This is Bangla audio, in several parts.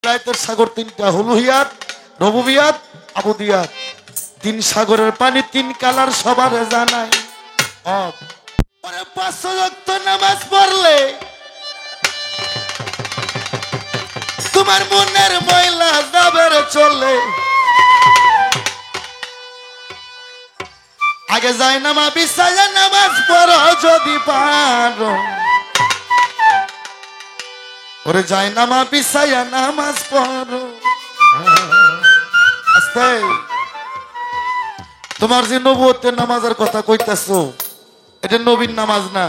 প্রায়তের সাগর তিনটা, হুলুহিয়াত, রবুবিয়াত, আবুদিয়াত। তিন সাগরের পানি তিন কালার সবার জানাই। পরে 5 ওয়াক্ত নামাজ পড়লে তোমার মনের ময়লা যাবে রে চলে। আগে যাই নামা বিছায়া নামাজ পড়ো যদি পারো, ওরে যাই নামা বিছায়া নামাজ পড়ো। আস্তে তোমার যে নবুয়তের নামাজের কথা কইতাছো এটা নবীর নামাজ না।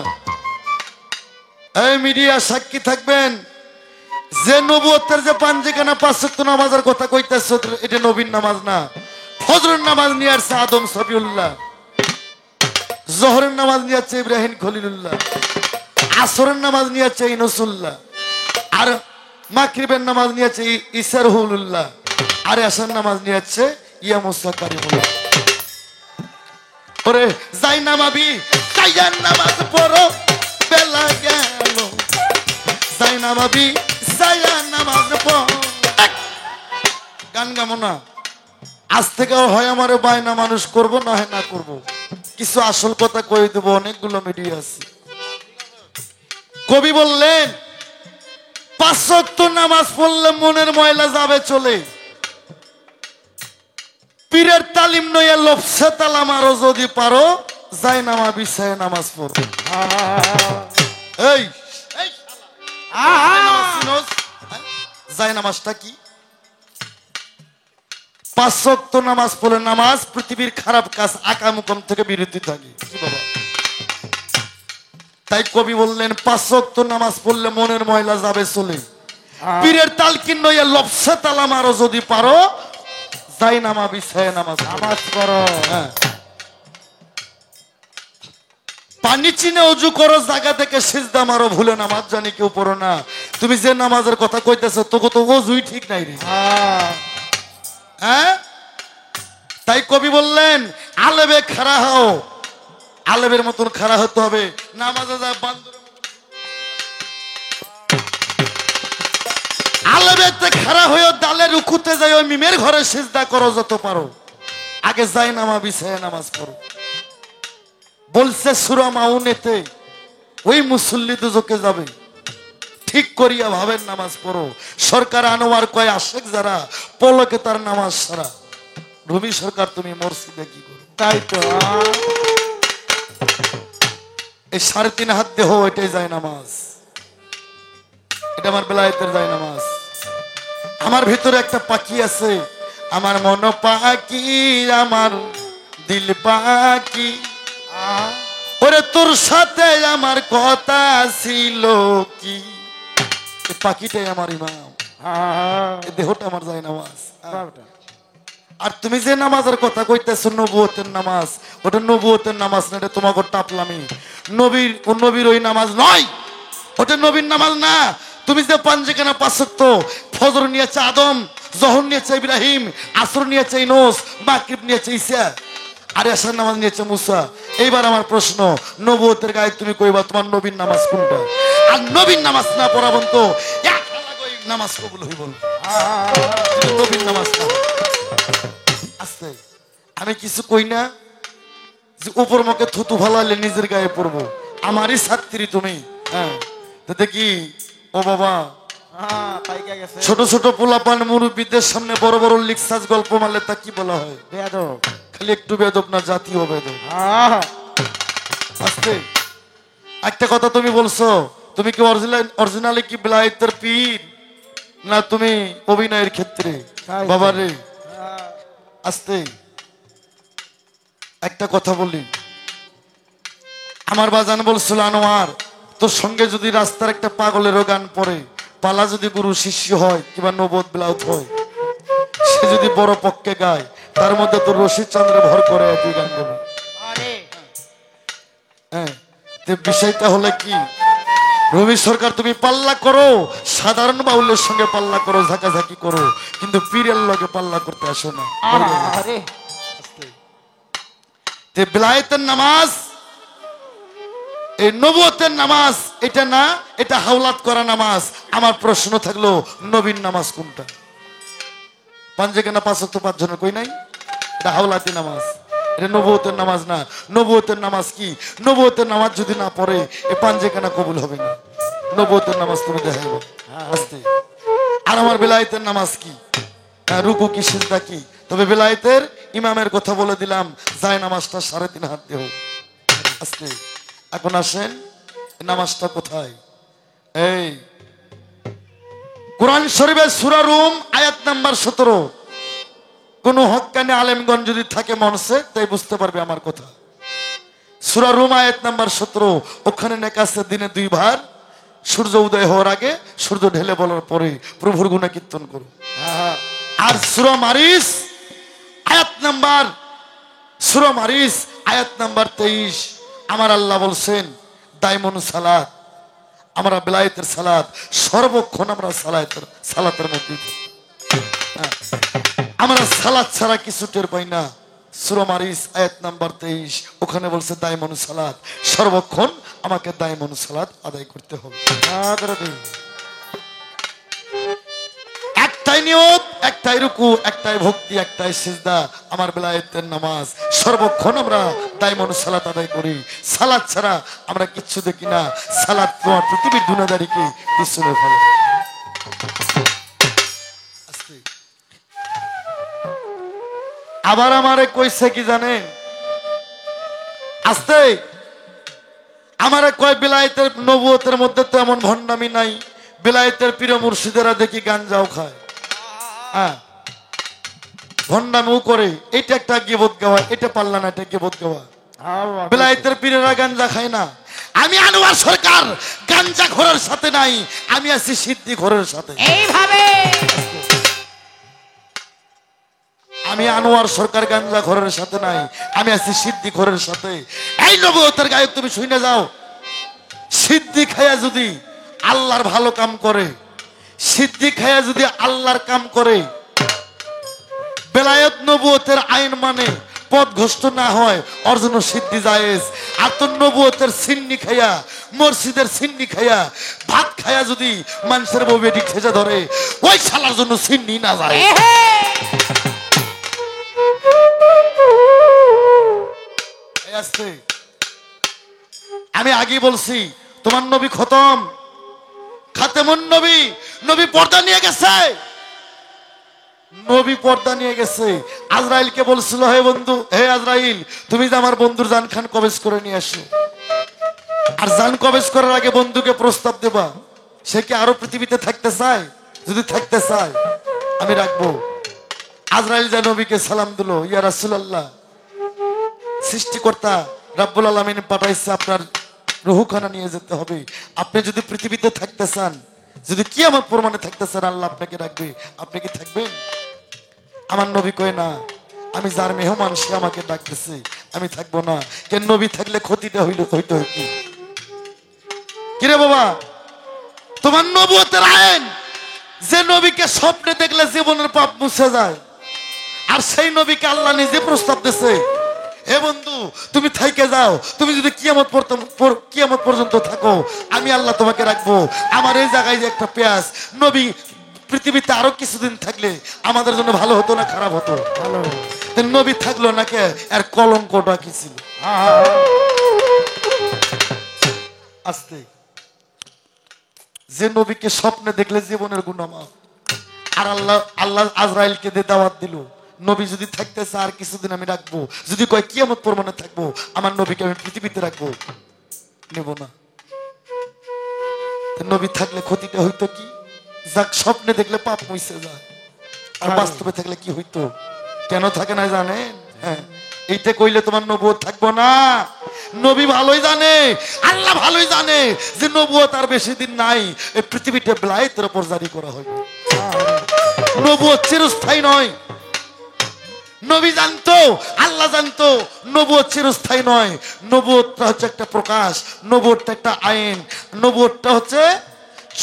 এই মিডিয়া সাক্ষী থাকবেন, যে নবুয়তের যে পাঞ্জিখানা 5 ওয়াক্ত নামাজের কথা কইতাছো এটা নবীর নামাজ না। ফজরের নামাজ নিয়ে আসছে আদম সফিউল্লাহ, জোহরের নামাজ নিয়ে আসছে ইব্রাহিম খলিলুল্লাহ, আসরের নামাজ নিয়ে আসছে ইউনূসুল্লাহ, আর মাগরিবের নামাজ নিয়ে আসছে ঈসা রুহুল্লাহ, আর এশার নামাজ নিয়ে আসছে ইয়া মুসা কারিমুল্লাহ। ওরে যাই নামাবি কাইয়ার নামাজ পড়ো বেলা গেল, যাই নামাবি যাইয়া নামাজ পড়ো। গান গামো না, আজ থেকে হয় আমার বায়না মানুষ করব না হয় না করব, কিছু আসল কথা কই দেব। অনেকগুলো মিডিয়া আছে। কবি বললেন 5 ওয়াক্ত নামাজ পড়লে মনের ময়লা যাবে চলে। পীরের তালিম নইয়া লফসে তালাম আরো যদি পারো, যাই নামা বিছায় নামাজ পড়ো। এই যাই নামাজটা কি? 5 ওয়াক্ত নামাজ পড়লে নামাজ পৃথিবীর খারাপ কাজ আকামুকম থেকে বিরতি থাকে। কি বাবা, তাই কবি বললেন 5 ওয়াক্ত নামাজ পড়লে মনের ময়লা যাবে চলে। পীরের তালকিন নইয়া লফসে তালাম আরো যদি পারো, যাই নামা বিছায় নামাজ পড়ো। হ্যাঁ, পানি চিনে অজু করো, জায়গা থেকে সিজদা মারো, ভুলে নামাজ জানি কেউ পড়ো না। তুমি যে নামাজের কথা কইতেছো তোকে তো অজুই ঠিক নাই রে। হ্যাঁ, তাই কবি বললেন আলেবে খাড়া হও, আলেবের মতন খাড়া হতে হবে। নামাজে যা বান্দরের আলেবেতে খাড়া হয়ে ডালে রুকুতে যাই, ওই মিমের ঘরে সিজদা করো যত পারো। আগে যাই নামা বিছায় নামাজ পড়ো। বলছে সূরা মাউনেতে ওই মুসল্লি দুজকে যাবে, ঠিক করিয়া ভাবেন নামাজ পড়ো। সরকার আনোয়ার কয় আশেক যারা পলকে তার নামাজ সারা। রবি সরকার তুমি মসজিদে কি করো? তাই তো এই 3.5 হাত দেহ এটাই যায় নামাজ, এটা আমার বেলায়েতের যায় নামাজ। আমার ভিতরে একটা পাখি আছে, আমার মন পাখি, আমার দিল পাখি, ওরে তোর সাথে আমার কথা ছিল কি। এই পাখিটাই আমার ইমাম, এই দেহটা আমার যায় নামাজ। আর তুমি যে নামাজের কথা কইতেছো নবুয়তের নামাজ, ওটা নবুয়তের নামাজ না, এটা তোমাকে টাপলামি। নবীর ওই নামাজ নয়, ওটা নবীর নামাজ না। তুমি যে পাঞ্জিখানা 5 ওয়াক্ত, ফজর নিয়েছে আদম, জোহর নিয়েছে ইব্রাহিম, আসর নিয়েছে ইউনূস, মাগরিব নিয়েছে ঈসা, আর এশার নামাজ নিয়েছে মুসা। এইবার আমার প্রশ্ন, নবুয়তের গায়ে তুমি কইবা তোমার নবীর নামাজ কোনটা? আর নবীর নামাজ না পড়াবন তো নামাজ কবুল হইব না। নবীর নামাজ না। আস্তে, আমি কিছু কই না যে উপর মুখে থুতু ভালাইলে নিজের গায়ে পড়বো। আমারই ছাত্রী তুমি। হ্যাঁ, দেখি ও বাবা, ছোট ছোট পোলাপান মুরব্বীদের সামনে বড় বড় লিখসাজ গল্প মারলে তা কি বলা হয়? বেয়াদব। খালি একটু বেয়াদব না, জাতীয় বেয়াদব। আস্তে, একটা কথা তুমি বলছো, তুমি কি অরিজিনালি কি বেলায়েতের পীর না তুমি অভিনয়ের ক্ষেত্রে? বাবারে আস্তে, একটা কথা বলি, আমার বাজান বলছিল আনোয়ার তোর সঙ্গে যদি রাস্তার একটা পাগলেরও গান পড়ে, পালা যদি গুরু শিষ্য হয় কিংবা নবদ বিলাউত হয়, সে যদি বড় পক্ষে গায়, তার মধ্যে তোর রশিদ চন্দ্রে ভর করে তুই গান গাবি। হ্যাঁ, বিষয়টা হলে কি, রবি সরকার তুমি পাল্লা করো, সাধারণ বাউলের সঙ্গে পাল্লা করো, ঝাঁকাঝাঁকি করো, কিন্তু পীরের লগে পাল্লা করতে আসো না। বেলায়েতের নামাজ এই নবুয়তের নামাজ এটা না, এটা হাওলাত করা নামাজ। আমার প্রশ্ন থাকলো নবীর নামাজ কোনটা? পাঞ্জে কেনা 5 ওয়াক্ত 5 জনের কই নাই? এটা হাওলাতি নামাজ, এটা নবুয়তের নামাজ না। নবুয়তের নামাজ কি? নবুয়তের নামাজ যদি না পড়ে এ পাঞ্জে কেনা কবুল হবে না। নবুয়তের নামাজ তুমি দেখাইবো আস্তে। আর আমার বেলায়েতের নামাজ কি? রুকু কি, সিজদা কি? তবে বেলায়েতের ইমামের কথা বলে দিলাম, যায় নামাজটা 3.5 হাত দেহ আস্তে। এখন আসেন নামাজটা কোথায়? এই কোরআন শরীফের সূরা রুম আয়াত নাম্বার 17। কোন হক্কানি আলেমগণ যদি থাকে মনসে তাই বুঝতে পারবে আমার কথা। সূরা রুম আয়াত নাম্বার 17, ওখানে লেখা আছে দিনে 2 বার, সূর্য উদয় হওয়ার আগে, সূর্য ঢেলে বলার পরে প্রভুর গুণা কীর্তন করো। আর সূরা মারিস আয়াত নাম্বার 23, আমার আল্লাহ বলছেন দাইমন সালাত, আমরা বেলায়েতের সালাত সর্বক্ষণ আমরা সালাতের মধ্যে আমরা সালাত ছাড়া কিছু টের পাই না। সূরা মারিস আয়াত নাম্বার 23, ওখানে বলছে দাইমন সালাত, সর্বক্ষণ আমাকে দাইমন সালাত আদায় করতে হবে। একটাই নিয়ত, একটাই রুকু, একটাই ভক্তি, একটাই সিজদা। আমার বেলায়েতের নামাজ সর্বক্ষণ আমরা দাইমন সালাত আদায় করি। সালাত ছাড়া আমরা কিচ্ছু দেখি না। সালাত তোমার পৃথিবীর দুনিয়াদারিকে পিছনে ফেলে। আবার আমারে কইছে কি জানেন? আস্তে আমারে কয় বেলায়েতের নবুয়তের মধ্যে তো এমন ভণ্ডামি নাই। বেলায়েতের পীর মুর্শিদেরা দেখি গাঞ্জাও খায়, ভণ্ডামিও করে। এটা একটা গীবত গাওয়া, এটা পারলা না, এটা গীবত গাওয়া। বেলায়েতের পীরেরা গাঞ্জা খায় না। আমি আনোয়ার সরকার গাঞ্জা ঘোরের সাথে নাই, আমি আছি সিদ্ধি ঘোরের সাথে। এইভাবে আমি আনোয়ার সরকার গাঞ্জা ঘোরের সাথে নাই, আমি আছি সিদ্ধি ঘোরের সাথে। এই নবুয়তের গায়ক তুমি শুনে যাও, সিদ্ধি খায়া যদি আল্লাহর ভালো কাম করে, সিদ্ধি খায়া যদি আল্লাহর কাম করে, বেলায়েত নবুয়তের আইন মানে পথভ্রষ্ট না হয়, ওর জন্য সিদ্ধি জায়েজ। আর তোর নবুয়তের সিন্নি খায়া, মসজিদের সিন্নি খায়া, ভাত খায়া যদি মানুষের বউ বেটি খেজে ধরে, ওই শালার জন্য সিন্নি না যায়। আমি আগে বলছি তোমার নবী খতম, খাতেমুন নবী, নবী পর্দা নিয়ে গেছে, নবী পর্দা নিয়ে গেছে। আজরাইলকে বলছিল, হে বন্ধু, হে আজরাইল, তুমি যে আমার বন্ধুর জান খান কবজ করে নিয়ে আসো। আর জান কবজ করার আগে বন্ধুকে প্রস্তাব দেবা, সে কি আরো পৃথিবীতে থাকতে চায়? যদি থাকতে চায় আমি রাখবো। আজরাইল যা নবীকে সালাম দিল, ইয়া রাসূলুল্লাহ, সৃষ্টিকর্তা রাব্বুল আলামিন পাঠাইছে আপনার রুহখানা নিয়ে যেতে হবে। আপনি যদি পৃথিবীতে থাকতে চান, যদি কিয়ামত প্রমাণে থাকতে চান, আল্লাহ আপনাকে রাখবে। আপনি কি থাকবেন? আমার নবী কয় না, আমি যার মেহমান সে আমাকে ডাকতেছে, আমি থাকবো না। কেন? নবী থাকলে ক্ষতিটা হইতো কি? কিরে বাবা, তোমার নবুয়তের আইন যে নবীকে স্বপ্নে দেখলে জীবনের পাপ মুছে যায়, আর সেই নবীকে আল্লাহ নিজে প্রস্তাব দিছে, হে বন্ধু তুমি থাইকে যাও, তুমি যদি কিয়ামত পর্যন্ত থাকো আমি আল্লাহ তোমাকে রাখবো। আমার এই জায়গায় যে একটা পেঁয়াজ, নবী পৃথিবীতে আরো কিছুদিন থাকলে আমাদের জন্য ভালো হতো না খারাপ হতো? ভালো। নবী থাকলো না কে? আর কলঙ্কটা কি ছিল? আস্তে, যে নবীকে স্বপ্নে দেখলে জীবনের গুনাহ মাফ, আর আল্লাহ আজরাইলকে দিয়ে দাওয়াত দিল, নবী যদি থাকতে চায় আর কিছুদিন আমি রাখবো, যদি কয় কিয়ামত প্রমাণে থাকবো, আমার নবীকে আমি পৃথিবীতে রাখবো, নেব না। নবী থাকলে ক্ষতিটা হইতো কি? যাক, স্বপ্নে দেখলে পাপ মুছে যায়, আর বাস্তবে থাকলে কি হইতো? কেন থাকে না জানেন? হ্যাঁ, এইটা কইলে তোমার নবুয়ত থাকবো না। নবী ভালোই জানে, আল্লাহ ভালোই জানে যে নবুয়ত আর বেশি দিন নাই, এই পৃথিবীতে বেলায়েতের উপর জারি করা হবে। নবুয়ত চিরস্থায়ী নয়। নবী জানতো, আল্লাহ জানতো নবুয়ত চিরস্থায়ী নয়। নবুয়তটা হচ্ছে একটা প্রকাশ, নবুয়তটা একটা আইন। নবুয়তটা হচ্ছে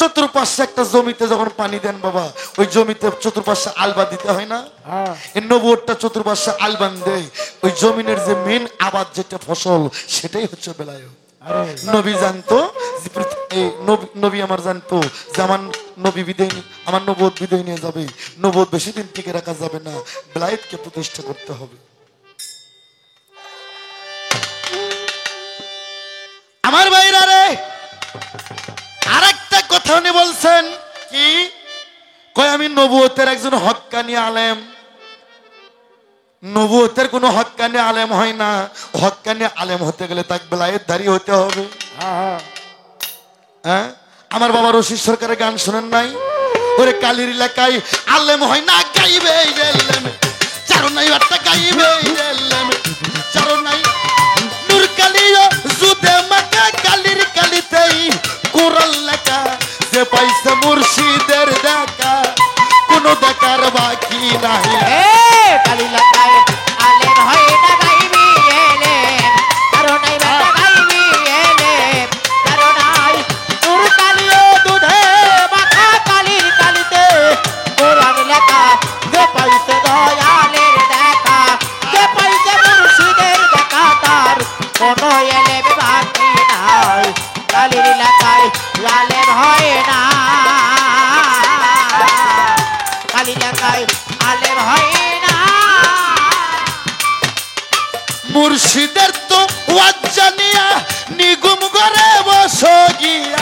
চতুর্পাশে একটা জমিতে যখন পানি দেন বাবা, ওই জমিতে চতুর্পাশে আলবা দিতে হয় না? এই নবুয়তটা চতুর্পাশে আলবান দেয়, ওই জমিনের যে মেন আবাদ যেটা ফসল, সেটাই হচ্ছে বেলায়েত। নবী জানতো যে নবী আমার জানতো যে আমার নবী বিদায় আমার নবুয়ত বিদায় নিয়ে যাবে, নবুয়ত বেশি দিন টিকে রাখা যাবে না, বেলায়েতকে প্রতিষ্ঠা করতে হবে। আমার ভাইরা রে, আরেকটা কথা উনি বলছেন কি, কয় আমি নবুয়তের একজন হক্কানি আলেম। নবুয়তের কোনো হক্কানি আলেম হয় না, হক্কানি আলেম হতে গেলে তাকে বেলায়েতধারী হতে হবে। হ্যাঁ, আমার বাবা রশিদ সরকারের গান শোনেন নাই? ওরে কালির এলাকায় আলেম হয় না, গাইবে চারো নাই একটা গাইবে চারো নাই নূর কালিও জুদে মাকা কালির কালিতেই কোরআন লেখা, যে পাইছে মুর্শিদের দেখা কোনো দেখার বাকি নাই। কালি লাগায় আলেম হয় না, গাইবি এলেম কারো নাই বেটা গাইবি এলেম কারো নাই। নূর কালিও দুধে মাখা কালির কালিতে কোরআন লেখা, যে পাইছে দয়ালের দেখা, যে পাইছে মুর্শিদের দেখা তার কোনো এলেম বাকি নাই। কালির লাগায় আলেম হয় না, কালি লাগায় আলেম হয় না। মুর্শিদের তো ওয়াজ জানিয়া নিগুম করে বসো গিয়া,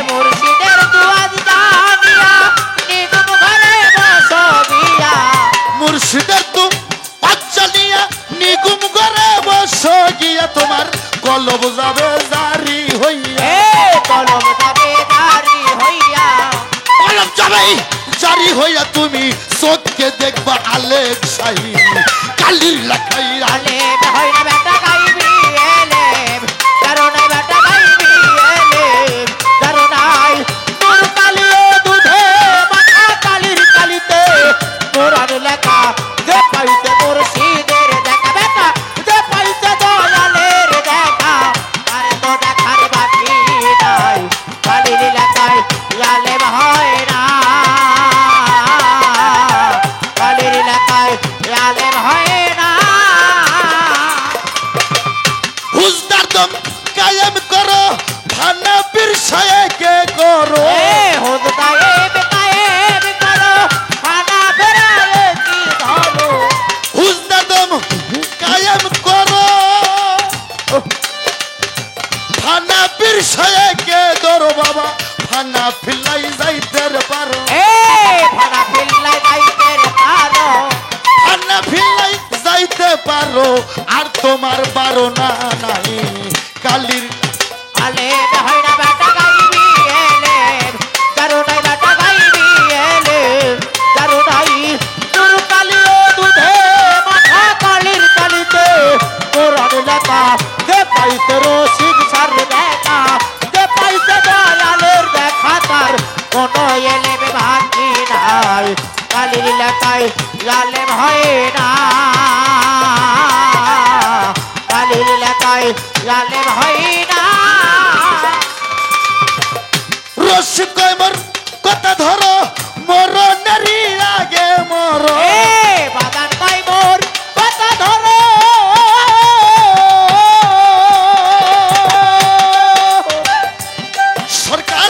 মুর্শিদের দুয়াজ জানিয়া নিগুম ঘরে বসো গিয়া, মুর্শিদের তো ওয়াজ জানিয়া নিগুম করে বসো গিয়া, তোমার কলব যাবে জারি হইয়া, কলম যাবে জারি হইয়া, কলব যাবে জারি হইয়া, তুমি চোখকে দেখবা আলেম শাহী কালির লেখাই আলেম হয় না বেটা গাইবি এলেম কারো নাই বেটা গাইবি এলেম কারো নাই। নূর কালিও দুধে মাখা কালির কালিতে কোরআন লেখা, যে পাইছে মুর্শিদের দেখা বেটা, যে পাইছে দয়ালের দেখা আর তো দেখার বাকি নাই। কালির লেখায় আলেম হয় না, কালির লেখায় আলেম হয় না। হুজদার দম কায়েম করো, ভানা পীর শায়েকে করো, হুজদায়েব কায়েম করো, খানা ফেরায়ে কি ধরো। হুজদার দম কায়েম করো, ভানা পীর শায়েকে ধরো বাবা, ভানা ফিলাই যাইতে পারো, খানা ফিল্লাই গাইতে পারো, ভানা ফিলাই যাইতে পারো, আর তোমার বারো না নাই কালির আলেম হয় না বেটা গাইবি এলেম কারো নাই বেটা গাইবি এলেম কারো নাই। নূর কালিও দুধে মাখা কালির কালিতে কোরআন লেখা, যে পাইছে রশিদ সার দেখা, যে পাইছে দয়ালের দেখা তার কোনো এলেম বাকি নাই। কালির লেখায় আলেম হয় না, কালির লেখায় আলেম হয় না। রশি কয়মর কথা ধরো, মরণেরই আগে মরো, বাগান কয় মোর কথা ধরো, সরকার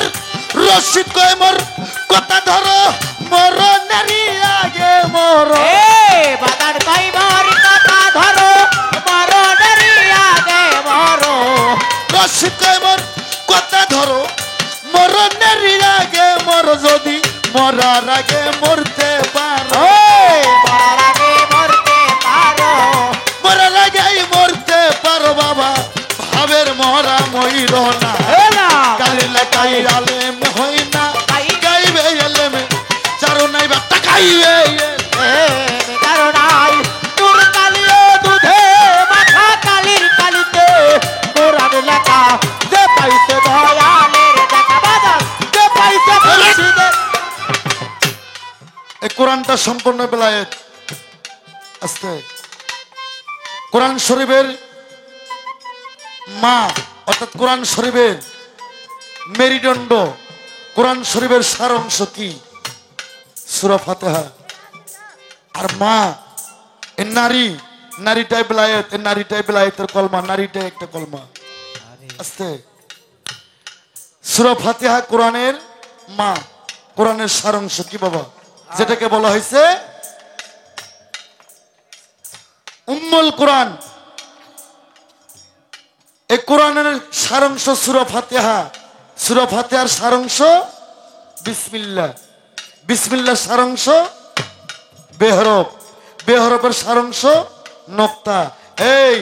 রশিদ কয়মর কথা ধরো, মরণেরই আগে মরো, বাগান কয় মোর কথা ধরো, মরণের আগে মরো। রশিদ কয়মর কথা ধরো, মরণেরই আগে মরো, যদি মরার আগে মরতে পারো, মরার আগে মরতে পারো, মরার আগেই মরতে পারো বাবা, ভাবের মরা মইর না, কালির লেখাই আলেম হই না, গাইবে এলেম চারো নাই বাটা গাইবে কারো নাই। নূর কালিও দুধে মাখা কালির কালিতে কোরআন লেখা, যে পাইছে দয়ালের দেখা বাজার, যে পাইছে মুর্শিদের। এই কোরআনটা সম্পূর্ণ বেলায়েত। আস্তে কোরআন শরীফের মা অর্থাৎ কোরআন শরীফের মেরুদণ্ড, কোরআন শরীফের সারাংশ কি? সূরা ফাতিহা। আর মা এ নারী, নারীটাই বেলায়েত, এ নারীটাই বেলায়েতের কলমা, নারীটাই একটা কলমা। আস্তে সূরা ফাতিহা কোরআনের মা, কোরআনের সারাংশ কি বাবা, যেটাকে বলা হয়েছে উম্মুল কোরআন। এই কোরআনের সারাংশ সূরা ফাতিহা। সূরা ফাতিহার সারাংশ বিসমিল্লাহ, বিসমিল্লাহ সারাংশ বেহরফ, বেহরফের সারাংশ নোক্তা। এই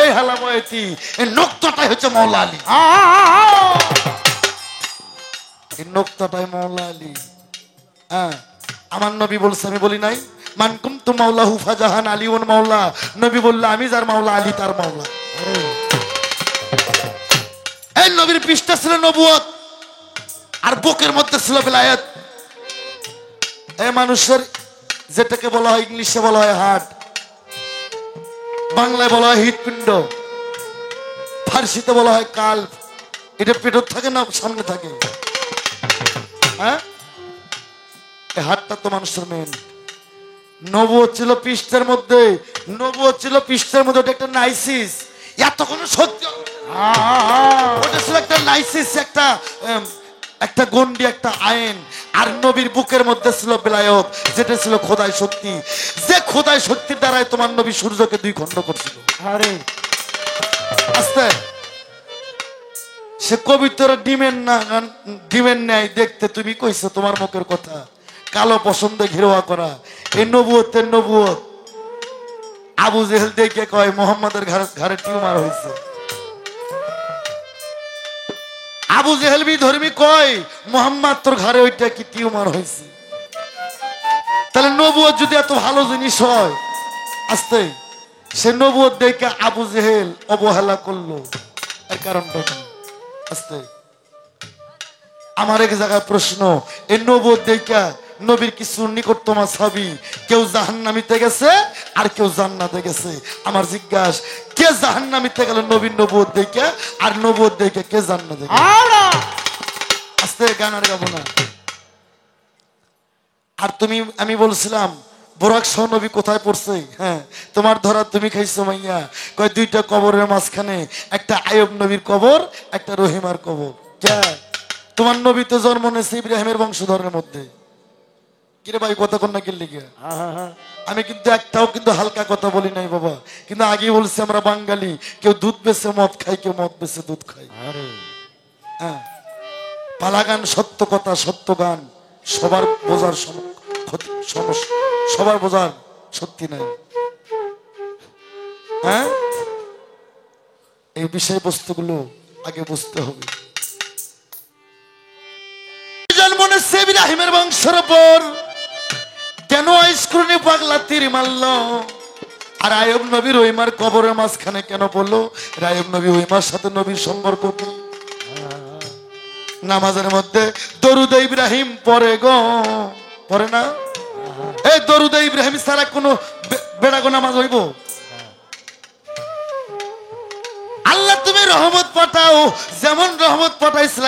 এই হালাময়তি, এই নোক্তাটাই হচ্ছে মাওলা আলী। এই নোক্তাটাই মাওলা আলী। হ্যাঁ, আমার নবী বলছে, আমি বলি নাই, মান কুনতু মাওলাহু ফাজাহান আলীউন মাওলা। নবী বললে আমি যার মাওলা, আলী তার মাওলা। এই নবীর পৃষ্ঠা ছিল নবুয়ত, আর বুকের মধ্যে ছিল বেলায়েত। এই মানুষের যেটাকে বলা হয়, ইংলিশে বলা হয় হার্ট, বাংলায় বলা হয় হৃৎপিণ্ড, ফার্সিতে বলা হয় কাল্ব। এটা পেটত থাকে না সামনে থাকে? হ্যাঁ, এই হার্টটা তো মানুষের মেন। নবুয়ত ছিল পৃষ্ঠের মধ্যে, নবুয়ত ছিল পৃষ্ঠের মধ্যে। ওটা একটা নাইসিস, এত কোনো সত্যি ওটা ছিল একটা নাইসিস, একটা একটা গন্ডি, একটা আইন। আর নবীর বুকের মধ্যে ছিল বেলায়েত, যেটা ছিল খোদাই শক্তি। যে খোদাই শক্তির দ্বারাই তোমার নবী সূর্যকে 2 খণ্ড করছিল। আরে আস্তে সে কবিতর ডিমের না, ডিমের ন্যায় দেখতে। তুমি কইছো তোমার মুখের কথা, কালো পছন্দে ঘেরোয়া করা। এই নবুয়তের নবুয়ত। আবু জেহেল দেখে কয় মোহাম্মদের ঘাড়ে টিউমার হয়েছে। আবু জেহেল বি ধর্মী কয় মোহাম্মদ তোর ঘরে ওইটা কি টিউমার হয়েছে? তাহলে নবুয়ত যদি এত ভালো জিনিস হয়, আস্তে সে নবুয়ত দেখে আবু জেহেল অবহেলা করলো, এর কারণটা কি? আস্তে আমার এক জায়গায় প্রশ্ন, এই নবুয়ত দেখে নবীর কিছু নিকটতম সাহাবী কেউ জাহান্নামীতে গেছে আর কেউ জান্নাতে গেছে। আমার জিজ্ঞাসা, কে জাহান্নামীতে গেল নবীর নবুয়ত দেখে, আর নবুয়ত দেখে কে জান্নাতে গেল? আস্তে গান আর গাবো না। আর তুমি, আমি বলছিলাম বোরাক সহ নবী কোথায় পড়ছে? হ্যাঁ, তোমার ধরা তুমি খাইছো মাইয়া। কয় 2টা কবরের মাঝখানে, একটা আয়ুব নবীর কবর, একটা রহিমার কবর। কে? তোমার নবী তো জন্ম নিয়েছে ইব্রাহিমের বংশধরের মধ্যে। কিরে ভাই, কথা কন্যা কিনলি কে? আমি কিন্তু একটাও কিন্তু হালকা কথা বলি নাই বাবা। কিন্তু আগে বলছি আমরা বাঙালি, কেউ দুধ বেছে মদ খাই, কেউ মদ বেছে দুধ খাই। হ্যাঁ, পালা গান সত্য কথা, সত্য গান সবার বোঝার সবার বোঝার সত্যি নাই। হ্যাঁ, এই বিষয়বস্তুগুলো আগে বুঝতে হবে। জন্ম নিয়েছে ইব্রাহিমের বংশের উপর, কেন আইসক্রুনি পাগলা তীর মারল? আর আয়ুব নবী রহিমার কবরের মাঝখানে কেন পড়লো? আয়ুব নবী রহিমার সাথে নবীর সম্পর্ক কি? নামাজের মধ্যে দরুদ ইব্রাহিম পড়ে গো, পড়ে না? এই দরুদ ইব্রাহিম ছাড়া কোনো বেড়াগো নামাজ হইব? আল্লাহ তুমি রহমত পাঠাও, যেমন রহমত পাঠাইছিল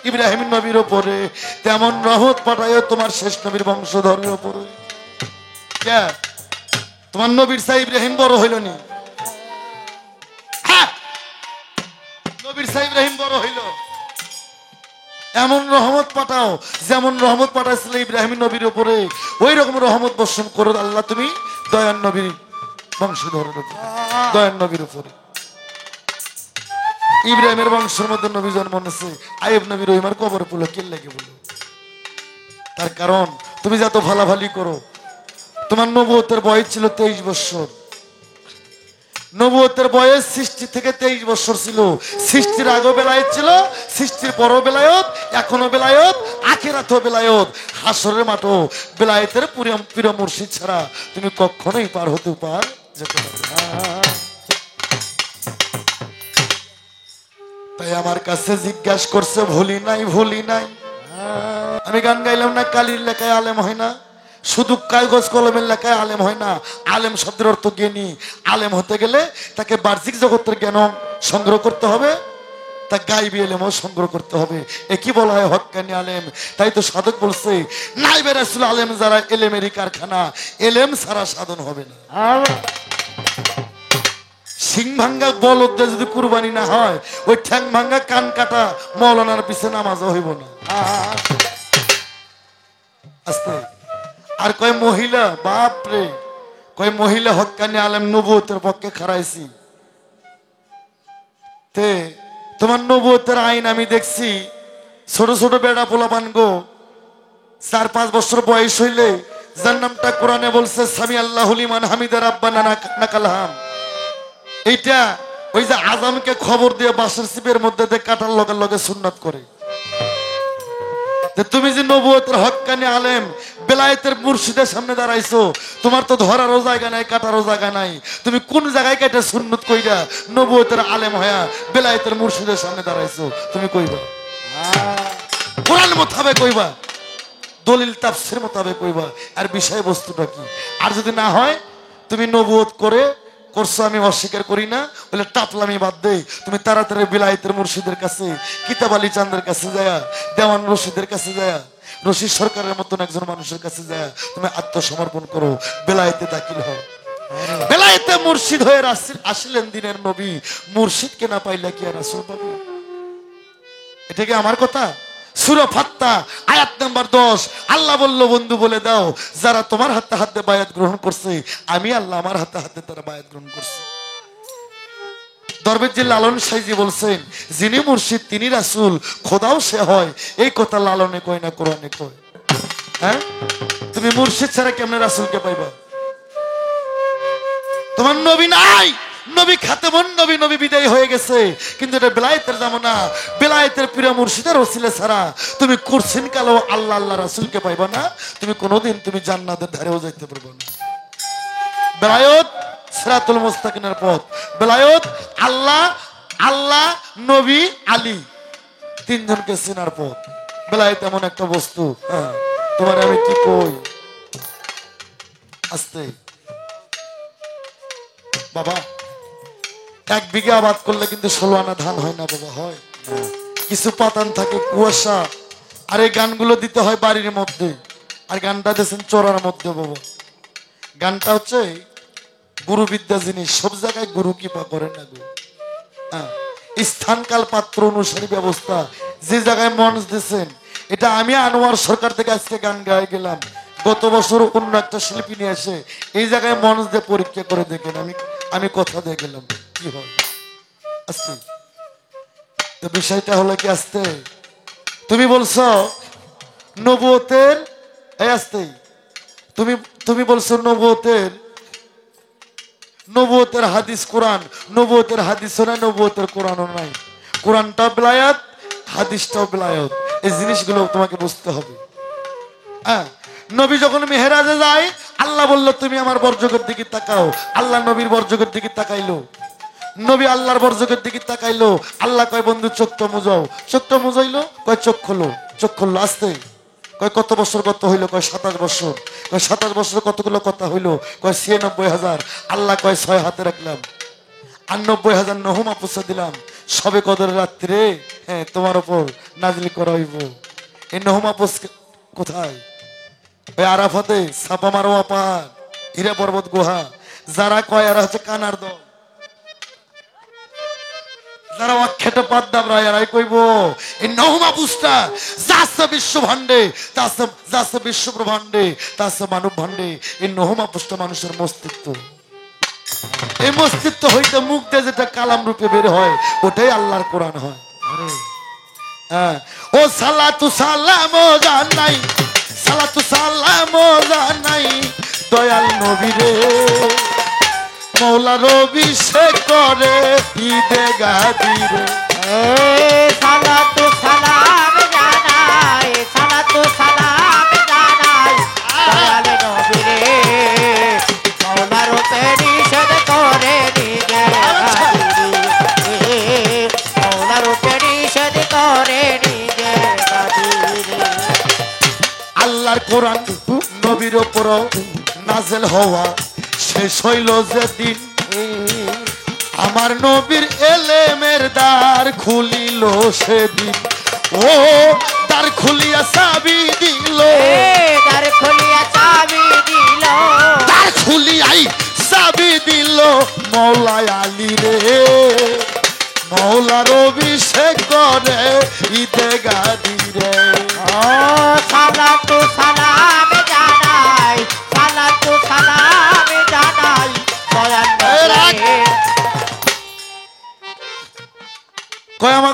ইব্রাহিম নবীর উপরে, তেমন রহমত পাঠাইও তোমার শেষ নবীর বংশধরের উপরে। কে? তোমার নবীর সাই ইব্রাহিম বড় হইল নি? হ্যাঁ, নবীর সাই ইব্রাহিম বড় হইল। এমন রহমত পাঠাও, যেমন রহমত পাঠাইছিল ইব্রাহিম নবীর উপরে, ওই রকম রহমত বর্ষণ করো আল্লাহ তুমি দয়ান নবীর বংশধরের উপরে, দয়ান নবীর উপরে। ইব্রাহিমের বংশের মধ্যে নবী জন্ম নিয়েছে, আইয়ুব নবী রহিমার কবরে পড়লো, কে লাগে বলো? তার কারণ তুমি যত ভালাভালি করো, তোমার নবুয়তের বয়স ছিল 23 বছর। নবুয়তের বয়স সৃষ্টি থেকে 23 বছর ছিল। সৃষ্টির আগেও বেলায়েত ছিল, সৃষ্টির পরও বেলায়েত, এখনো বেলায়েত, আখিরাতেও বেলায়েত, হাসরের মাঠও বেলায়েতের প্রিয় মুর্শিদ ছাড়া তুমি কখনোই পার হতে যেতে পারবে না। তাই আমার কাছে জিজ্ঞাসা করছে, ভুলি নাই ভুলি নাই। আমি গান গাইলাম না, কালির লেখায় আলেম হয় না, শুধু কাগজ কলমের লেখায় আলেম হয় না। আলেম শব্দের অর্থ জ্ঞানী। আলেম হতে গেলে তাকে বাহ্যিক জগতের জ্ঞান সংগ্রহ করতে হবে, তা গাইবি এলেমও সংগ্রহ করতে হবে। একই বলা হয় হক্কানি আলেম। তাই তো সাধক বলছে, নাইবে রাসূল আলেম যারা, এলেমেরই কারখানা, এলেম ছাড়া সাধন হবে না। শিং ভাঙ্গা বলদ দিয়ে যদি কুরবানি না হয়, ওই ঠ্যাং ভাঙ্গা কান কাটা মৌলানার পিছনে নামাজও হইব না। আস্তে। আর কয় মহিলা, বাপ রে, কয় মহিলা হক্কানি আলেম নবুয়তের পক্ষে খাড়াইছি। তে তোমার নবুয়তের আইন আমি দেখছি, ছোট ছোট বেড়া পোলাপান গো 4-5 বছর বয়স হইলে, যার নামটা কোরআনে বলছে সামি আল্লাহু লিমান হামিদা রাব্বানা লাকাল হাম, এইটা ওই যে আজানকে খবর দিয়ে বাসের সিপের মধ্যে দিয়ে কাটার লগে লগে সুন্নাত করে। তুমি যে নবুয়তের হক্কানি আলেম বেলায়েতের মুর্শিদের সামনে দাঁড়াইছো, তোমার তো ধরারও জায়গা নাই, কাটারও জায়গা নাই, তুমি কোন জায়গায় কেটে সুন্নত কইরা নবুয়তের আলেম হয়া বেলায়েতের মুর্শিদের সামনে দাঁড়াইছো? তুমি কইবা কোরআন মোতাবেক কইবা, দলিল তাফসীর মোতাবেক কইবা, আর বিষয়বস্তুটা কি। আর যদি না হয় তুমি নবুয়ত করছো আমি অস্বীকার করি না বলে টাপলামি বাদ দে, তুমি তাড়াতাড়ি বিলায়েতের মুর্শিদের কাছে, কিতাব আলী চাঁদের কাছে যায়, দেওয়ান রশিদের কাছে যায়, রশিদ সরকারের মতন একজন মানুষের কাছে যায়, তুমি আত্মসমর্পণ করো, বেলায়েতে দাখিল হও। বেলায়েতে মুর্শিদ হয়ে আসলেন দিনের নবী, মুর্শিদকে না পাইলে কি আর রাসূল পাবে? এটা কি আমার কথা? সূরা ফাত্তা আয়াত নাম্বার 10, আল্লাহ বলল বন্ধু বলে দাও, যারা তোমার হাতে হাতে বায়াত গ্রহণ করছে, আমি আল্লাহ আমার হাতে হাতে তারা বায়াত গ্রহণ করছে। দরবেশ লালন সাইজি বলছেন, যিনি মুর্শিদ তিনি রাসূল, খোদাও সে হয়, এই কথা লালনে কয় না কোরআনে কয়। হ্যাঁ, তুমি মুর্শিদ ছাড়া কেমনে রাসূলকে পাইবা? তোমার নবী নাই, নবী খাতেমুন নবী, নবী বিদায় হয়ে গেছে, কিন্তু এটা বেলায়েতের জামানা, বেলায়েতের প্রিয় মুর্শিদের ওসিলা ছাড়া তুমি কুরসিন কালো আল্লাহ আল্লাহ রাসূলকে পাইবা না, তুমি কোনোদিন তুমি জান্নাতের ধারেও যাইতে পারবে না। বেলায়েত সিরাতুল মুস্তাকিমের পথ, বেলায়েত আল্লাহ আল্লাহ নবী আলী তিনজনকে চেনার পথ। বেলায়েত এমন একটা বস্তু, হ্যাঁ তোমার আমি কি কই, আস্তে বাবা, 1 বিঘা আবাদ করলে কিন্তু 16 আনা ধান হয় না বাবা, হয় কিছু পাতান থাকে, কুয়াশা, আর এই গানগুলো দিতে হয় বাড়ির মধ্যে, আর গানটা দিয়েছেন চোরার মধ্যে বাবা। গানটা হচ্ছে গুরুবিদ্যা জিনিস, সব জায়গায় গুরু কৃপা করেন না গো। হ্যাঁ, স্থানকাল পাত্র অনুসারী ব্যবস্থা, যে জায়গায় মঞ্চ দিয়েছেন, এটা আমি আনোয়ার সরকার থেকে আজকে গান গায়ে গেলাম, গত বছর অন্য একটা শিল্পী নিয়ে এসে এই জায়গায় মঞ্চ দিয়ে পরীক্ষা করে দেখেন, আমি কথা দিয়ে গেলাম কি হয়। আস্তে তো বিষয়টা হলো কি, আস্তে তুমি বলছো নবুয়তের, এই আস্তে তুমি বলছো নবুয়তের হাদিস কোরআন, নবুয়তের হাদিসও নাই, নবুয়তের কোরআনও নাই, কোরআনটাও বেলায়েত, হাদিসটাও বেলায়েত, এই জিনিসগুলো তোমাকে বুঝতে হবে। হ্যাঁ, নবী যখন মেহেরাজে যায়, আল্লাহ বলল তুমি আমার বর্জকের দিকে তাকাও, আল্লাহ নবীর বর্জকের দিকে তাকাইলো, নবী আল্লাহর বর্জকের দিকে তাকাইলো, আল্লাহ কয় বন্ধু চোখটা মুজাও, চোখটা মুজাইলো, কয় চোখ খোলো, চোখ খুললো, আসতে কয় কত বছর কত হইলো, কয় 27 বছর, কয় 27 বছর কতগুলো কথা হইলো, কয় 96,000, আল্লাহ কয় 6 হাতে রাখলাম, 90,000 নহমা পুষে দিলাম, সবে কদর রাত্রে হ্যাঁ তোমার উপর নাজিল করা হইব। এই নহমা পুষ কোথায়? ওই আরাফাতে, ছাপা মারোয়া পাহাড়, হীরা পর্বত গুহা, যারা কয় এরা হচ্ছে কানার দল, যারা অখ্যাত পাদ্দাবরা, এরাই কইব এই নহমা পুষ্টা যাচ্ছে বিশ্ব ভান্ডে, যাচ্ছে বিশ্ব ব্রহ্মান্ডে, যাচ্ছে মানব ভান্ডে, এই নহমা পুষ্টা মানুষের মস্তিত্ব, এই মস্তিত্ব হইতে মুখ দিয়ে যেটা কালাম রূপে বের হয়, ওটাই আল্লাহর কোরআন হয়। হ্যাঁ, ও সালাতু সালাম জানাই, সালাতু সালাম জানাই দয়াল নবীরে, মৌলার অভিষেক করে ঈদে গাদিরে, সালাতু সালাম জানাই, সালাতু সালাম জানাই দয়াল নবীরে, মওলার রূপে নিষেধ করে নিজে গাদিরে, মওলার রূপে নিষেধ করে নিজে গাদিরে। আল্লাহর কোরআন নবীর উপর নাজেল হওয়া শেষ হইল যেদিন, আমার নবীর এলেমের দ্বার খুলিল সেদিন, ও দ্বার খুলিয়া চাবি দিল, দ্বার খুলিয়া চাবি দিল, দ্বার খুলিয়াই চাবি দিল মওলা আলী রে,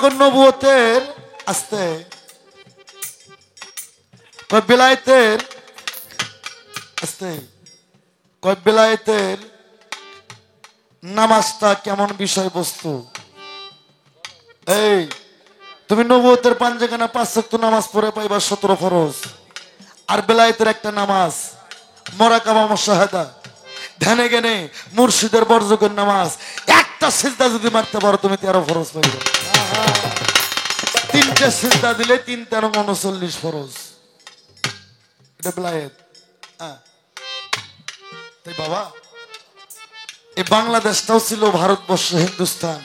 আমাকে নবুয়তের আসতে কয় বেলায়েতের আসতে কয় বেলায়েতের নামাজটা কেমন বিষয়বস্তু। এই তুমি নবুয়তের পাঞ্জেখানা 5 ওয়াক্ত নামাজ পড়ে পাইবা 17 ফরজ, আর বেলায়েতের একটা নামাজ মুরাকাবা মুশাহাদা ধ্যানে জ্ঞানে মুর্শিদের বরযুগের নামাজ, একটা সিজদা যদি মারতে পারো তুমি 13 ফরজ পাইবে। 3টে সিজদা দিলে 3 13 39 ফরজ। এটা বেলায়েত। তাই বাবা এই বাংলাদেশটাও ছিল ভারতবর্ষ হিন্দুস্তান।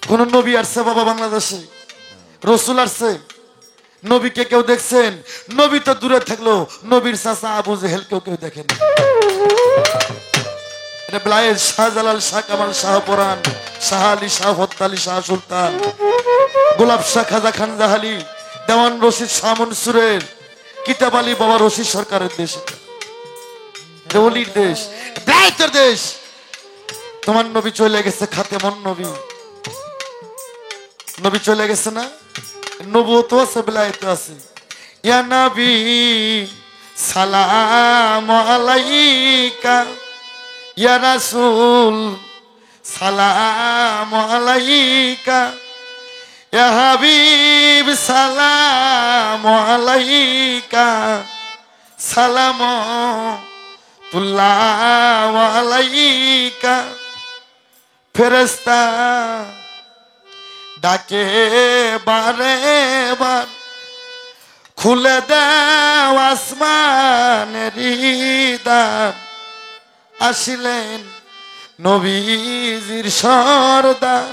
কোন নবী আসছে বাবা বাংলাদেশে? রসুল আসছে? নবীকে কেউ দেখছেন? নবী তো দূরে থাকলো, নবীর চাচা আবু জেহেল কেউ দেখেন। এটা বেলায়েত। শাহজালাল, শাহ কামাল, শাহ পরান, শাহ আলী, শাহ ফত্তালি, শাহ সুলতান, গোলাপ শাহ, খাজা খান জাহালি, দেওয়ান রশিদ, শাহ মনসুরের, কিতাব আলী বাবা রশিদ সরকারের দেশ, দেওলির দেশ, বেলায়েতের দেশ। তোমার নবী চলে গেছে, খাতেমুন নবী নবী চলে গেছে না? নবুয়ত আছে, বেলায়েত আছে। ইয়া নবী সালাম আলাইকা, ইয়া রাসূল সালাম আলাইকা, ইয়া হাবিব সালাম আলাইকা, সালামুল্লাহ আলাইকা। ফেরেশতা ডাকে বারে বার, খুলে দাও আসমানের দ্বার। আসিলেন নবীজির সরদার,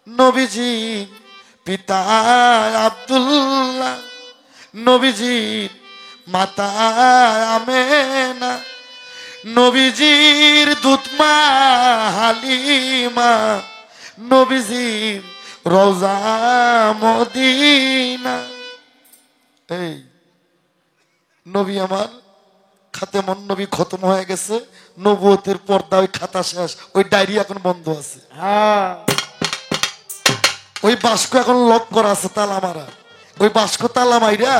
নবীজির পিতা আব্দুল্লাহ, নবীজির মাতা আমেনা, নবীজির দুধমা হালিমা, নবীজির রওজা মদিনা। এই নবী আমার খাতেমুন নবী খতম হয়ে গেছে, নবুয়তের পর্দা ওই খাতা শেষ, ওই ডায়েরি এখন বন্ধ আছে, ওই বাস্ক এখন লক করা আছে, তালা মারা। ওই বাস্ক তালা মাইরা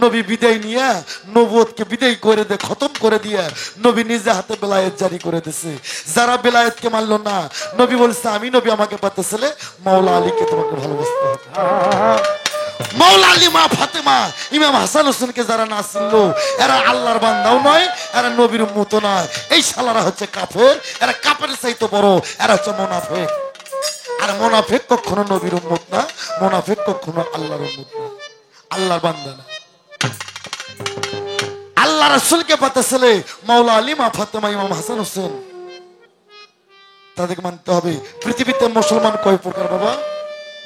নবী বিদায় নিয়া নবুয়তকে বিদায় করে দে, খতম করে দিয়া নবী নিজে হাতে বেলায়েত জারি করে দিছে। যারা বেলায়েতকে মানলো না, নবী বলছে আমি নবী আমাকে পাঠাইছিলে মাওলা আলীকে তোমাকে ভালোবাসতে হবে। মাওলা আলী, মা ফাতেমা, ইমাম হাসান হোসেনকে যারা না চিনলো এরা আল্লাহর বান্দাও নয়, এরা নবীর উম্মত নয়। এই শালারা হচ্ছে কাফের, এরা কাফের চাইতে বড়, এরা হচ্ছে মুনাফিক। আর মুনাফিক কখনো নবীর উম্মত না, মুনাফিক কখনো আল্লাহর উম্মত না, আল্লাহর বান্দা না। আল্লাহ রাসূলকে পাঠাইছিলে মাওলা আলী, মা ফাতেমা, ইমাম হাসান হোসেন, তাদেরকে মানতে হবে। পৃথিবীতে মুসলমান কয় প্রকার বাবা?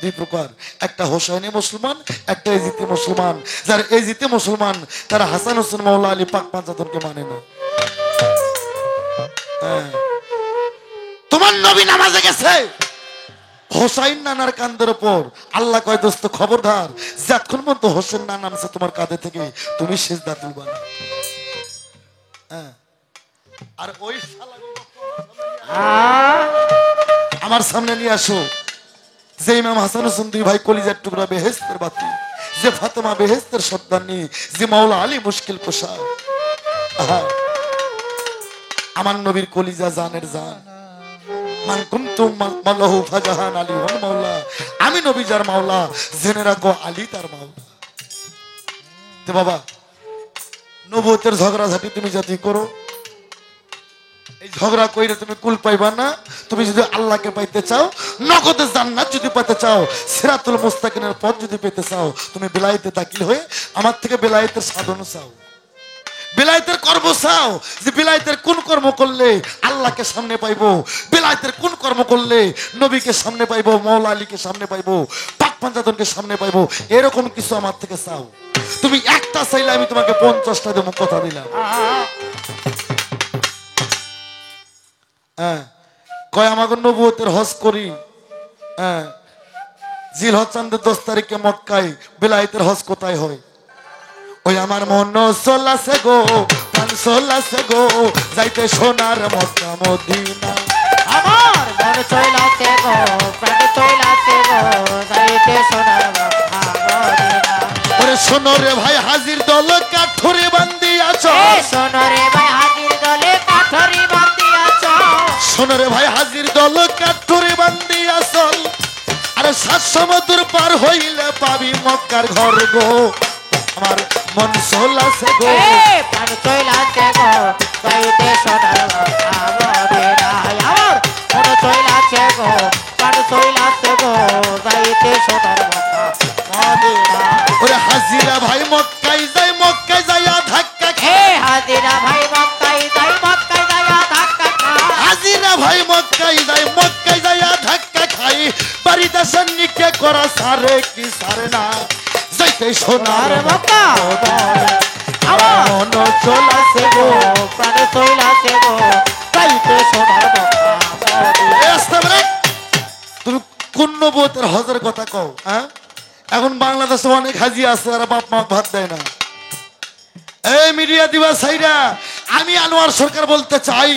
2 প্রকার। একটা হোসাইনি মুসলমান, একটা এজিতি মুসলমান। যারা এজিতি মুসলমান তারা হাসান হোসেন, মাওলা আলী, পাক পাঁচাতনকে মানে না। তোমার নবী নামাজে গেছে, হোসাইন নানার কান্দের উপর। আল্লাহ কয় দোস্ত খবরদার, যতক্ষণ পর্যন্ত হোসেন না নামছে তোমার কাঁধে থেকে তুমি সিজদা তুলবা না। আর ওই আমার সামনে নিয়ে আসো যে ইমাম হাসান হোসেন 2 ভাই কলিজার টুকরা, বেহেশতের বাতি, যে ফাতেমা বেহেশতের সন্তানী, যে মাওলা আলী মুশকিল কুশা। আমার নবীর কলিজা জানের জান। মান কুনতুম মালাহু ফাজাহান আলী ওয়াল মাওলা। আমি নবী যার মাওলা, জেনে রাখো আলী তার মাওলা। তো বাবা নবুয়তের ঝগড়াঝাটি তুমি যদি করো, এই ঝগড়া কইরে তুমি কুল পাইবা না। তুমি যদি আল্লাহকে পাইতে চাও, নগদে জান্নাত যদি পেতে চাও, সিরাতুল মুস্তাকিমের পথ যদি পেতে চাও, তুমি বেলায়েতে দাখিল হয়ে আমার থেকে বেলায়েতের সাধন চাও, বেলায়েতের কর্ম চাও। যে বেলায়েতের কোন কর্ম করলে আল্লাহকে সামনে পাইবো, বেলায়েতের কোন কর্ম করলে নবীকে সামনে পাইবো, মাওলা আলীকে সামনে পাইবো, পাক পাঞ্জাতনকে সামনে পাইবো, এরকম কিছু আমার থেকে চাও। তুমি একটা চাইলে আমি তোমাকে 50টা দেবো, কথা দিলাম। কয় আমাকে নবুয়তের হজ করি, জিলহজ চাঁদের 10 তারিখে মক্কায়, বেলায়েতের হজ কোথায় হয়? ওই আমার মন চলাছে গো, প্রাণ চলাছে গো, যাইতে সোনার মক্কা মদিনা। আমার মন চইলাছে গো প্রাণ চইলাছে গো যাইতে সোনার মক্কা মদিনা ওরে শোনো রে ভাই হাজির দল কাঠুরে বান্দি আছো এ শোনো রে ভাই হাজির দলে কাঠরি বান্দি আছো শোনো রে ভাই হাজির দল কাঠুরে বান্দি আছো আরে সাত সমুদ্র পার হইলে পাবি মক্কার ঘর গো আমার মন সোলাছে গো এ প্রাণ চইলাছে গো যাইতে সোনার মক্কা মদিনা আমার মন চইলাছে গো প্রাণ চইলাছে গো যাইতে সোনার মক্কা মদিনা ওরে হাজিরা ভাই মক্কায় যাইয়া ধাক্কা এ খায় হাজিরা ভাই মক্কায় যাইয়া ধাক্কা খায় হাজিরা ভাই মক্কায় যাইয়া ধাক্কা খাই বাড়িতে আসেন নিকে করা সারে কি সারে না যাইতে সোনার আর মক্কা আমার মন চলাছে গো প্রাণ চইলাছে গো যাইতে সোনার মক্কা মদিনা এ আসতে ব্রেক তুমি কোন নবুয়তের হজের কথা কও হ্যাঁ এখন বাংলাদেশে অনেক হাজি আছে আর বাপ মা ভাত দেয় না এই মিডিয়া দিবা সাইরা আমি আনোয়ার সরকার বলতে চাই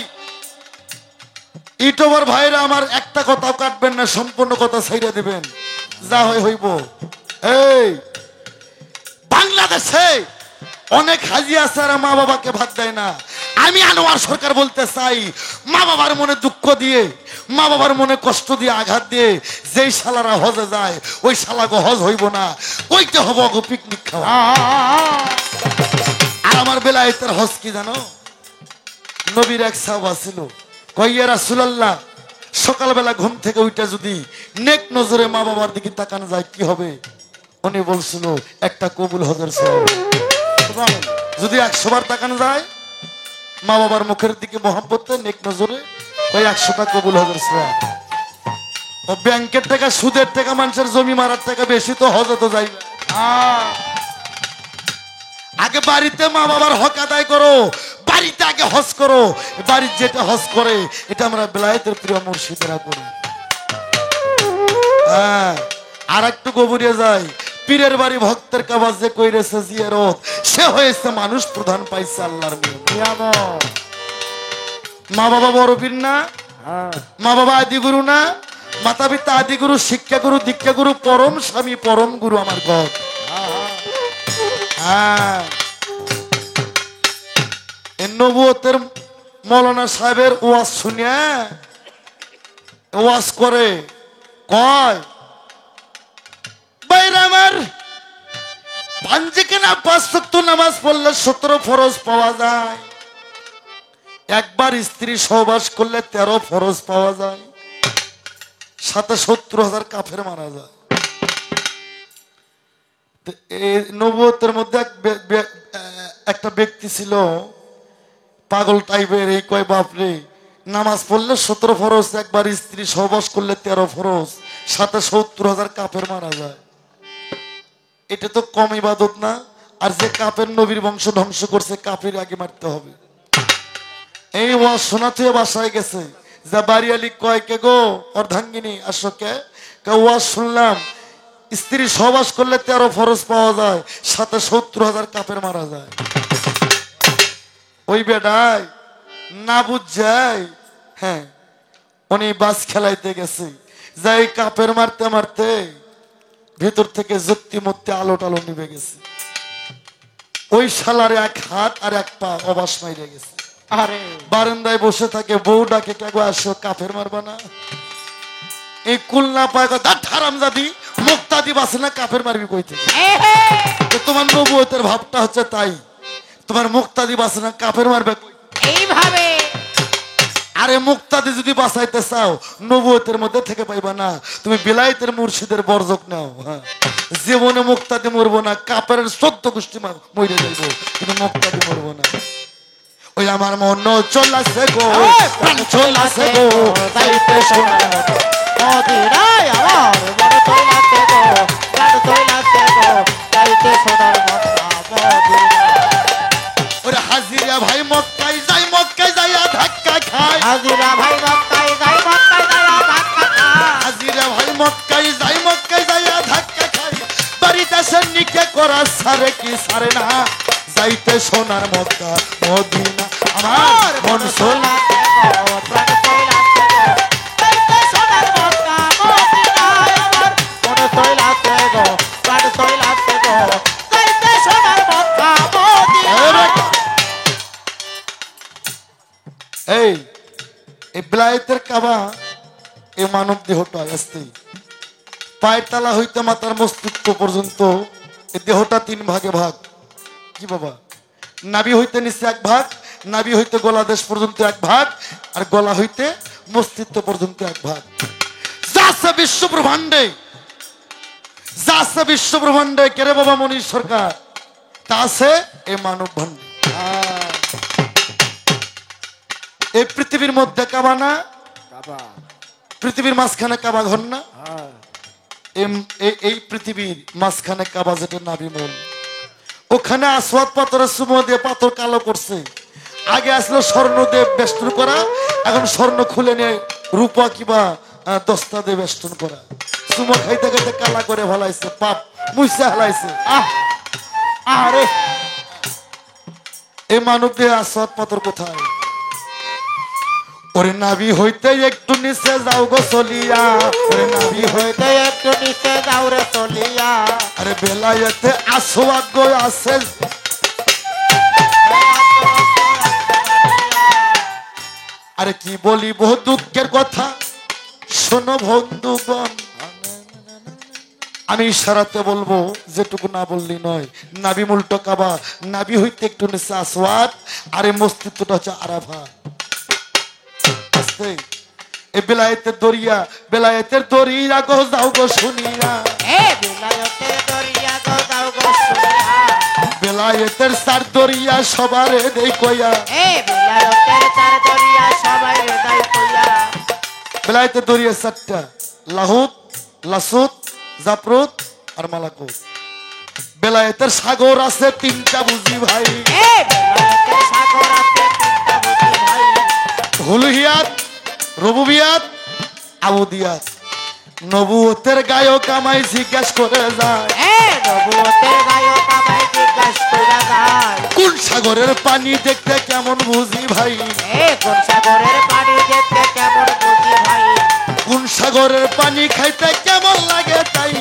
ইউটিউবার ভাইরা আমার একটা কথা কাটবেন না সম্পূর্ণ কথা সাইরা দিবেন যা হয় হইব এই বাংলাদেশে অনেক হাজি আছে আর মা বাবাকে ভাত দেয় না আমি আনোয়ার সরকার বলতে চাই মা বাবার মনে দুঃখ দিয়ে মা বাবার মনে কষ্ট দিয়ে আঘাত দিয়ে যেই শালারা হজে যায় ওই শালাগো হজ হইব না ওইটা হবো গো পিকনিক খাওয়া আর আমার বেলায়েতের হজ কি জানো নবীর এক সাহাবা ছিল কইয়া রাসূলুল্লাহ সকালবেলা ঘুম থেকে উঠে যদি নেক নজরে মা বাবার দিকে তাকানো যায় কি হবে উনি বলছিল একটা কবুল হজের সওয়াব যদি 100 বার তাকানো যায় মা বাবার মুখের দিকে মহব্বতে নেক নজরে ওই 100টা কবুল হজের সওয়াব ও ব্যাংকের টাকা সুদের টাকা মানুষের জমি মারার টাকা বেশি তো হজে তো যাইবে আগে বাড়িতে মা বাবার হক আদায় করো বাড়িতে আগে হজ করো বাড়ির যেটা হজ করে এটা আমরা বেলায়েতের প্রিয় মুর্শিদেরা করি হ্যাঁ আর একটু গভীরে যাই পীরের বাড়ি ভক্তের কাবাজ যে কইরেছে জিয়ারত সে হয়েছে মানুষ প্রধান পাইছে আল্লাহর নিয়ামত মা বাবা বড় পীর না মা বাবা আদি গুরু না মাতা পিতা আদি গুরু শিক্ষা গুরু দীক্ষা গুরু পরম স্বামী পরম গুরু আমার ঘর হ্যাঁ নবুয়তের মৌলানা সাহেবের ওয়াজ শুনিয়া ওয়াজ করে কয় বাইরে আমার ভাঞ্জে কেনা 5 ওয়াক্ত নামাজ পড়লে 17 ফরজ পাওয়া যায় একবার স্ত্রী সহবাস করলে 13 ফরজ পাওয়া যায় সাথে 70,000 কাফের মারা যায় এই নবুয়তের মধ্যে একটা ব্যক্তি ছিল পাগল টাইপের এই কয় বাপরে নামাজ পড়লে 17 ফরজ একবার স্ত্রী সহবাস করলে 13 ফরজ সাথে 70,000 কাফের মারা যায় এটা তো কম ইবাদত না আর যে কাফের নবীর বংশ ধ্বংস করছে কাফের আগে মারতে হবে এই ওয়াজ শোনাতে বাসায় গেছে যা বাড়িয়ালি কয় কে গো অর্ধাঙ্গিনী আসো কে ওয়াজ শুনলাম স্ত্রী সহবাস করলে 13 ফরজ পাওয়া যায় সাথে 70,000 কাফের মারা যায় ওই বেডাই না বুঝ যায় হ্যাঁ উনি বাস খেলাইতে গেছে যাই কাপের মারতে মারতে ভেতর থেকে যুক্তি মধ্যে আলো টালো নিভে গেছে ওই শালার এক হাত আর এক পা অবাস মাইরে গেছে আরে বারান্দায় বসে থাকে বউ ডাকে কে গো আসো কাফের মারবা না এই কুল না পায় কথা হারামজাদি মুক্তাদি বাসে না কাফের মারবি কই থেকে তো তোমার নবুয়তের ভাবটা হচ্ছে তাই তোমার মুক্তাদি বাসে না কাফের মারবে কই এইভাবে আরে মুক্তাদি যদি বাঁচাইতে চাও নবুয়তের মধ্যে থেকে পাইবা না তুমি বিলায়েতের মুর্শিদের বর্জক নাও হ্যাঁ জীবনে মুক্তাদি মরবো না কাপের 14 গোষ্ঠী মরে যাইবো কিন্তু মুক্তাদি মরবো না ওই আমার মন চলাছে গো প্রাণ চলাছে গো যাইতে সোনার মদিনায় আমার মন চইলাছে গো প্রাণ চইলাছে গো যাইতে সোনার মক্কা মদিনা ওরে হাজিরা ভাই মক্কায় যাইয়া ধাক্কা খায় হাজিরা ভাই মক্কায় যাইয়া ধাক্কা খায় হাজিরা ভাই মক্কায় যাইয়া ধাক্কা খায় বাড়িতে আসে নিকে করা সারে কি সারে না যাইতে সোনার মক্কা মদিনা আমার মন চলাছে গো প্রাণ চইলাছে গো যাইতে এই এই বিলায়েতের কাবা এই মানব দেহটা আসতে পায়ের তালা হইতে মাতার মস্তিষ্ক পর্যন্ত এই দেহটা 3 ভাগে ভাগ। কি বাবা? নাভি হইতে নিচে 1 ভাগ, নাভি হইতে গলাদেশ পর্যন্ত 1 ভাগ, আর গলা হইতে মস্তিষ্ক পর্যন্ত 1 ভাগ। যা আছে বিশ্ব ব্রহ্মাণ্ডে, যা আছে বিশ্ব ব্রহ্মাণ্ডে, কেরে বাবা মনীষ সরকার, তা আছে এই মানব ভাণ্ডে। এই পৃথিবীর মধ্যে কাবা না, পৃথিবীর মাঝখানে কাবা ঘর না, এই পৃথিবীর মাঝখানে কাবা যেটা নাভি মূল, ওখানে আসওয়াদ পাথরের চুমো দিয়ে পাথর কালো করছে। আগে আসলো স্বর্ণ দিয়ে বেষ্টন করা, এখন স্বর্ণ খুলে নিয়ে রূপা কিবা দস্তা দিয়ে বেষ্টন করা। চুমো খাইতে খাইতে কালা করে ফেলাইছে, পাপ মুইসা ফেলাইছে। আরে এই মানব দিয়ে আসওয়াদ পাথর কোথায়? ওরে নাভি হইতে একটু নিচে যাও গো চলিয়া, ওরে নাভি হইতে একটু নিচে যাও রে চলিয়া। আরে বেলায়েতে আসওয়াদ গো আছে। আরে কি বলি বহু দুঃখের কথা, শোনো বন্ধুগণ, আমি ইশারাতে বলবো, যেটুকু না বললি নয়। নাভি উল্টো কাবা, নাভি হইতে একটু নিচে আসওয়াদ, আর এই মস্তিষ্কটা হচ্ছে আরাফা। আস্তে এ বেলায়েতের দরিয়া, বেলায়েতের দরিয়া গো যাও গো শুনিয়া, বিলায়েতের দরিয়া গো যাও গো শুনিয়া। বেলায়েতের সার দরিয়া সবারে দেই কইয়া, বিলায়েতের চার দরিয়া সবাই হৃদয় কইয়া। বেলায়েতের দরিয়া 4টা, লাহুত, লাসুত, জাফরুত আর মালাকুত। বেলায়েতের সাগর আছে 3টা বুঝি ভাই, বিলায়েতের সাগর আছে 3টা বুঝি ভাই। হুলহিয়াত, রবুবিয়াত, আবুদিয়াত। নবুয়তের গায়ক আমায় জিজ্ঞেস করে যায়, নবুয়তের গায়ক আমায় জিজ্ঞেস কইরা যায়, কোন সাগরের পানি দেখতে কেমন বুঝি ভাই, কোন সাগরের পানি দেখতে কেমন বুঝি ভাই। কোন সাগরের পানি খাইতে কেমন লাগে তাই।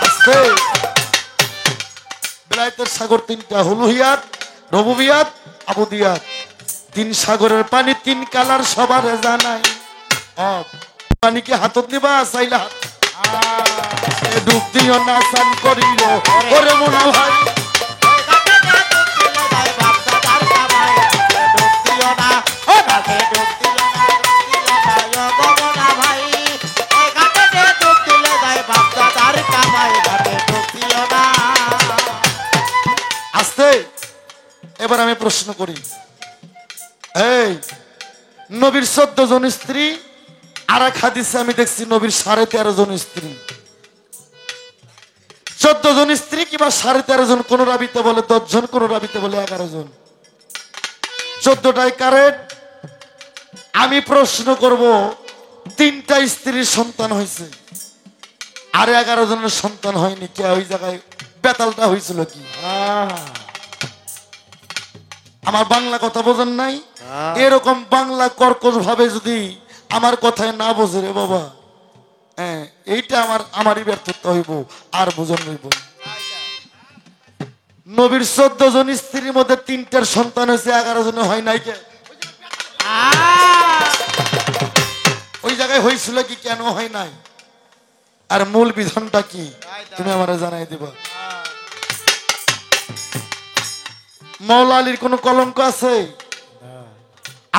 আস্তে বেলায়েতের সাগর 3টা, হুলহিয়াত, রবুবিয়াত, আবুদিয়াত। 3 সাগরের পানি 3 কালার সবার জানাই। পানিকে হাতত নিবা চাইলা ডুব দিও না, চান করিল ওরে মোনা ভাই। আস্তে এবার আমি প্রশ্ন করি, এই নবীর 14 জন স্ত্রী, আর এক হাদিসে আমি দেখছি নবীর 13.5 জন স্ত্রী। 14 জন স্ত্রী কিংবা 13.5 জন, কোন রাবিতে বলে 10 জন, কোন রাবিতে বলে 11 জন। 14টাই কারেক্ট। আমি প্রশ্ন করব, 3টা স্ত্রীর সন্তান হয়েছে আর 11 জনের সন্তান হয়নি, কে ওই জায়গায় বেতালটা হয়েছিল কি? আমার বাংলা কথা বোঝেন নাই? এরকম বাংলা কর্কশ ভাবে যদি আমার কথায় না বোঝে রে বাবা, হ্যাঁ এইটা আমারই ব্যর্থতা হইব, আর বোঝন হইব। নবীর 14 জন স্ত্রীর মধ্যে 3টার সন্তান হয়েছে, 11 জনে হয় নাই কে? ওই জায়গায় হয়েছিল কি, কেন হয় নাই, আর মূল বিধানটা কি তুমি আমার জানাই দিবা। মৌলা আলীর কোন কলঙ্ক আছে?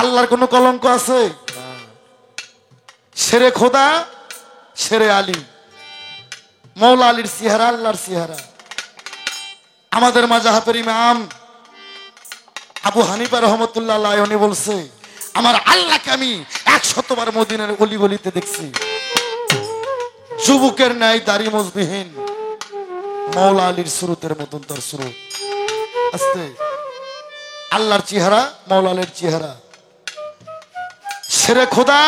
আল্লাহর কোন কলঙ্ক আছে? শেরে খোদা, শেরে আলী। মৌলা আলীর চেহারা আল্লাহর চেহারা। আমাদের মাযহাবের ইমাম আবু হানিফা রহমতুল্লাহ আলাইহি উনি বলছে, আমার আল্লাহকে আমি 100 বার মদিনার অলি গলিতে দেখছি, যুবকের ন্যায় দাড়ি মজবিহীন, মৌলা আলীর সুরতের মতন তার সুরত। আস্তে আল্লাহর চেহারা, মৌলা আলীর চেহারা। শেরে খোদা,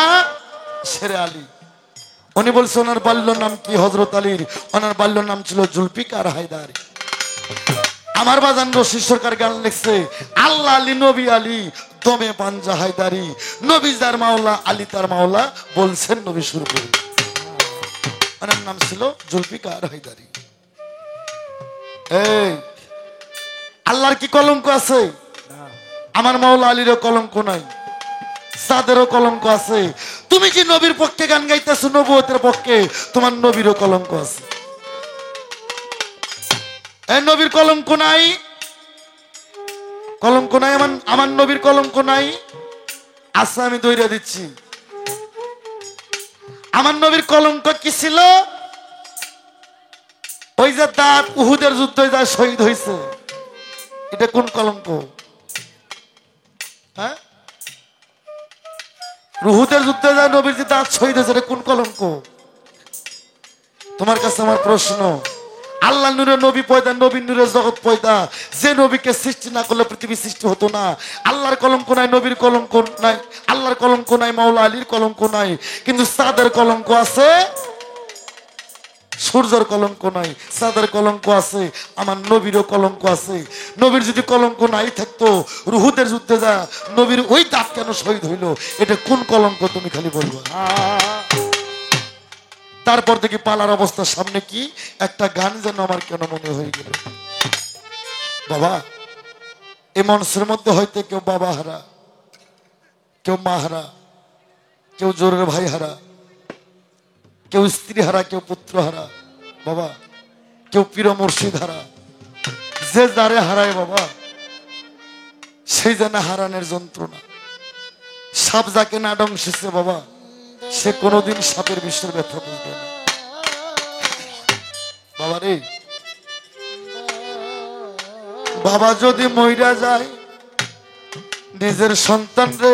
শেরে আলী। উনি বলছে ওনার বাল্য নাম কি? হযরত আলীর ওনার বাল্য নাম ছিল জুলফিকার হায়দার। আমার বাজান রশিদ সরকার গান লিখছে, আল্লাহ আলী নবী আলী দমে পাঞ্জা হায়দারি, নবী যার মাওলা আলী তার মাওলা, বলছেন নবী শুরু করে। ওনার নাম ছিল জুলফিকার হায়দারি। এই আল্লাহর কি কলঙ্ক আছে? আমার মাওলা আলীরও কলঙ্ক নাই, সাদেরও কলঙ্ক আছে। তুমি যে নবীর পক্ষে গান গাইতেছো, নবুয়তের পক্ষে, তোমার নবীরও কলঙ্ক আছে। এই নবীর কলঙ্ক নাই? কলঙ্ক নাই? আমার নবীর কলঙ্ক নাই? আচ্ছা আমি দৈরা দিচ্ছি। আমার নবীর কলঙ্ক কি ছিল? ওই যে দাঁত উহুদের যুদ্ধে যা শহীদ হয়েছে, এটা কোন কলঙ্ক? হ্যাঁ, উহুদের যুদ্ধে যা নবীর যে দাঁত শহীদ হয়েছে, এটা কোন কলঙ্ক? তোমার কাছে আমার প্রশ্ন। আল্লাহ নূরে নবী পয়দা, নবীর নূরে জগৎ পয়দা। যে নবীকে সৃষ্টি না করলে পৃথিবী সৃষ্টি হতো না। আল্লাহর কলঙ্ক নাই, নবীর কলঙ্ক নাই, আল্লাহর কলঙ্ক নাই, মাওলা আলীর কলঙ্ক নাই, কিন্তু সাদের কলঙ্ক আছে। সূর্যের কলঙ্ক নাই, সাদের কলঙ্ক আছে, আমার নবীরও কলঙ্ক আছে। নবীর যদি কলঙ্ক নাই থাকতো, রুহুদের যুদ্ধে যা নবীর ওই দাঁত কেন শহীদ হইল? এটা কোন কলঙ্ক তুমি খালি বলবো। তারপর দেখি পালার অবস্থা সামনে কি একটা গান যেন আমার কেন মনে হয়ে গেল। বাবা, এই মনসের মধ্যে হয়তো কেউ বাবা হারা, কেউ মা হারা, কেউ জোরের ভাই হারা, কেউ স্ত্রী হারা, কেউ পুত্র হারা, বাবা কেউ পীর মুর্শিদ হারা। যে যারে হারায় বাবা, সেই যেন হারানোর যন্ত্রণা। সাপ যাকে না ডংসেছে বাবা, সে কোনোদিন সাপের বিষের ব্যথা বুঝবে না। বাবা রে, বাবা যদি মইরা যায়, নিজের সন্তান রে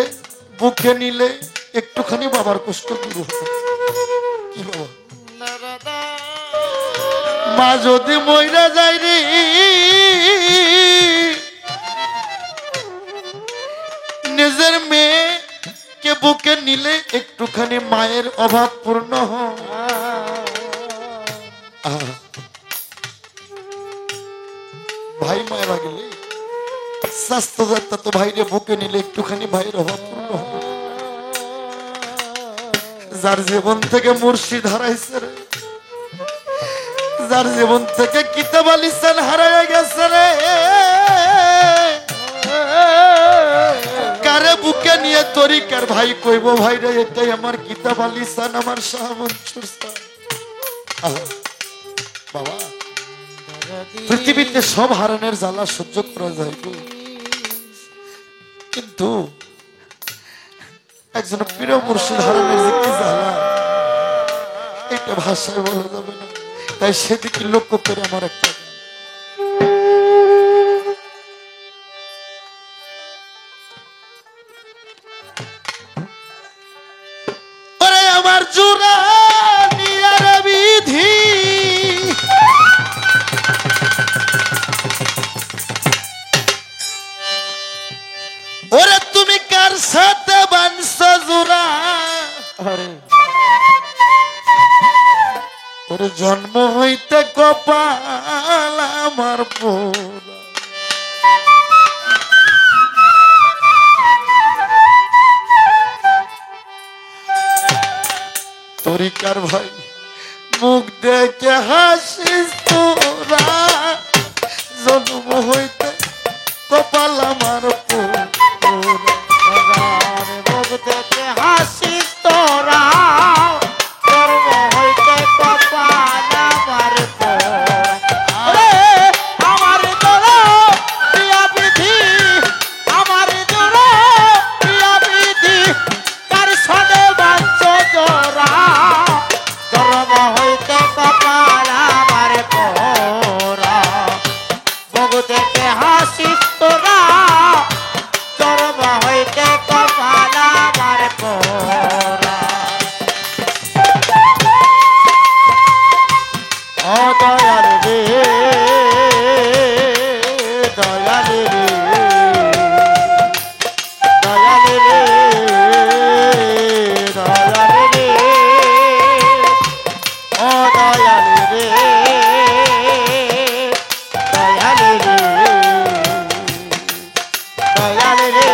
বুকে নিলে একটুখানি বাবার কষ্ট দূর হবে। কি বাবা, মা যদি মইরা যায় রে, নিজের মেয়েকে বুকে নিলে একটুখানি মায়ের অভাব পূর্ণ হয়। ভাই মায়েরা গেলে স্বাস্থ্য যাত্রা তো ভাইরে বুকে নিলে একটুখানি ভাইয়ের অভাব পূর্ণ হয়। যার জীবন থেকে মুর্শিদ হারাইছে রে, যার জীবন থেকে কিতাব আলিসান হারাইয়া গেছে রে, কারে বুকে নিয়ে তরিকার ভাই কইব ভাই রে, এটাই আমার কিতাব আলিসান, আমার শাহ মনসুর স্যার। বাবা, পৃথিবীতে সব হারানোর জ্বালা সহ্য করা যায়, কিন্তু একজন প্রিয় মুর্শিদ হারানোর যে কি জ্বালা, এটা ভাষায় বলা যাবে না। তাই সেদিকে লক্ষ্য করে আমার একটা আমার জোড়া নিয়ার বিধি, ওরে তুমি কার সাথে বানছ জোড়া, তোর জন্ম হইতে কপাল আমার পোড়া। তরিকার ভাই মুখ দেখে হাসিস তোরা, জন্ম হইতে কপাল আমার পোড়া। মুখ দেখে হাসিস তোরা, জন্ম হইতে কপাল আমার পোড়া। আমার জোড়া প্রিয়া বিধি, আমার জোড়া প্রিয়া বিধি, কার সনে বাঞ্চ জোড়া, জন্ম হইতে কপাল আমার পোড়া। মুখ দেখে হাসিস তোরা, জন্ম হইতে কপাল আমার পোড়া। ও দয়াল রে, দয়াল রে, দয়াল রে, দয়াল রে, ও দয়াল রে, দয়াল রে, দয়াল রে।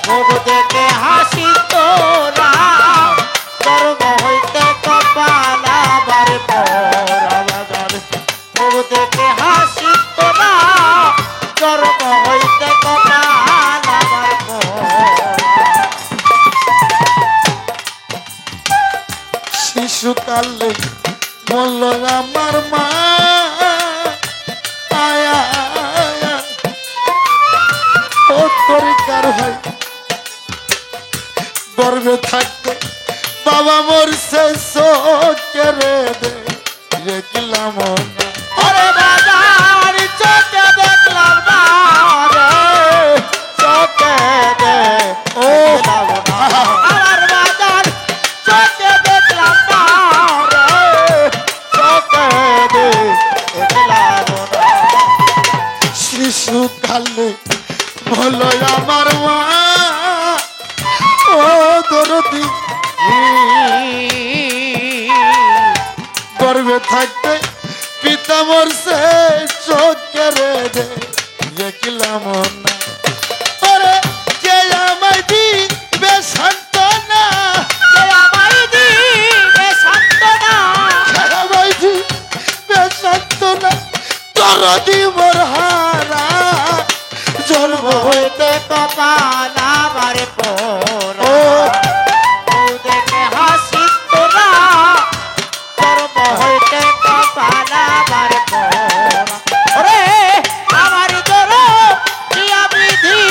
মুখ দেখে হাসি তোরা, জন্ম হইতে কপাল শিশুকালে বলল আমার মা আয়া আয়া, ও তরিকার ভাই গর্বে থাকতে বাবা মরছে চোখেরে দেখলাম না। ওরে বাজার চোখে দেখলাম না রে, চোখে দেখলাম না। আমার বাজার চোখে দেখলাম না রে, চোখে দেখলাম না। শিশুকালে বলো আমার মা ও দরদি গর্বে থাকতে পিতা মরছে চোখেরে দেখলাম না। ওরে কে আমায় দিবে সান্ত্বনা, কে আমায় দিবে সান্ত্বনা, কে আমায় দিবে সান্ত্বনা, দরদি মোর হারা জন্ম হইতে কপাল আমার পোড়া। ও বউ দেখে হাসি তোরা, জন্ম হইতে কপাল আমার পোড়া। ওরে আমার জোর দিয়া বিধি,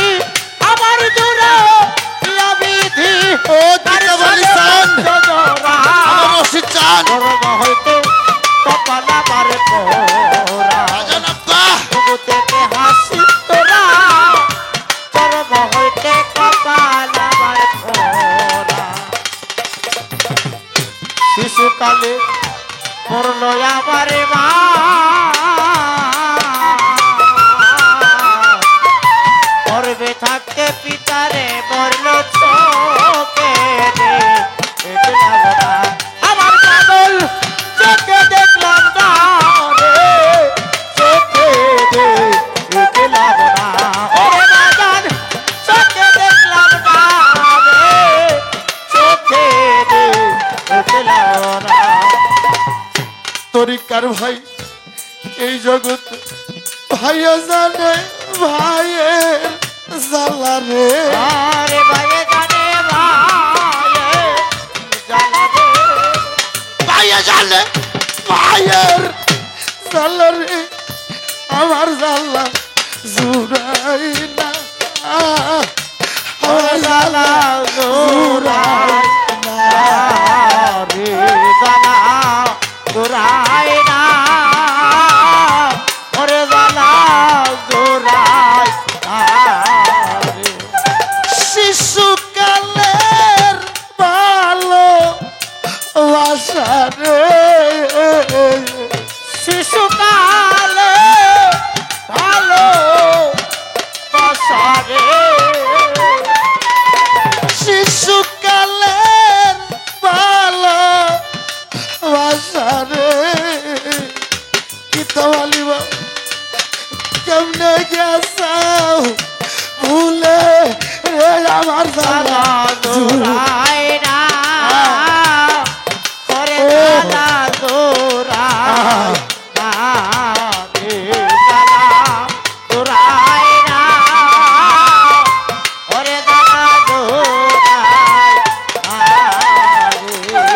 আমার জোর দিয়া বিধি, ও দিতে বলি চান জোড়া। আমার রশিদ চান জন্ম হইতে কপাল আমার পোড়া। জানাব্বা তবু থেকে হাসি তোরা, জন্ম হইতে কপাল আমার পোড়া। শিশুকালে মরল আমার মা, গর্ভে থাকতে পিতারে মরল চোখে দেখলাম না। আমার পাগল চোখে দেখলাম না রে, চোখে দেখলাম না। ওরে বাজান চোখে দেখলাম না রে, চোখে দেখলাম না। তরিকার ভাই এই জগৎ ভাইয়া জানে ভাইয়ের জ্বালা রে, আরে ভাইয়ে জানে ভাইয়ে জ্বালা রে। ভাইয়া জানে ভাইয়ের জ্বালা রে, আমার জ্বালা জুড়াই না, আমার জ্বালা জুড়াই না। রে জ্বালা জোড়ায় না, ওরে জ্বালা জোড়ায় না রে। শিশুকালের ভালো বাসা রে, শিশুকালে ভালো বাসা রে, শিশুকালের ভালো বাসা রে, কি তোমালিব কেমনে গেছাও ভুলে রে আমার জ্বালা জ্বালা জোড়ায় না, ওরে জ্বালা জোড়ায় না রে, জ্বালা জোড়ায় না, ওরে জ্বালা জোড়ায় না রে।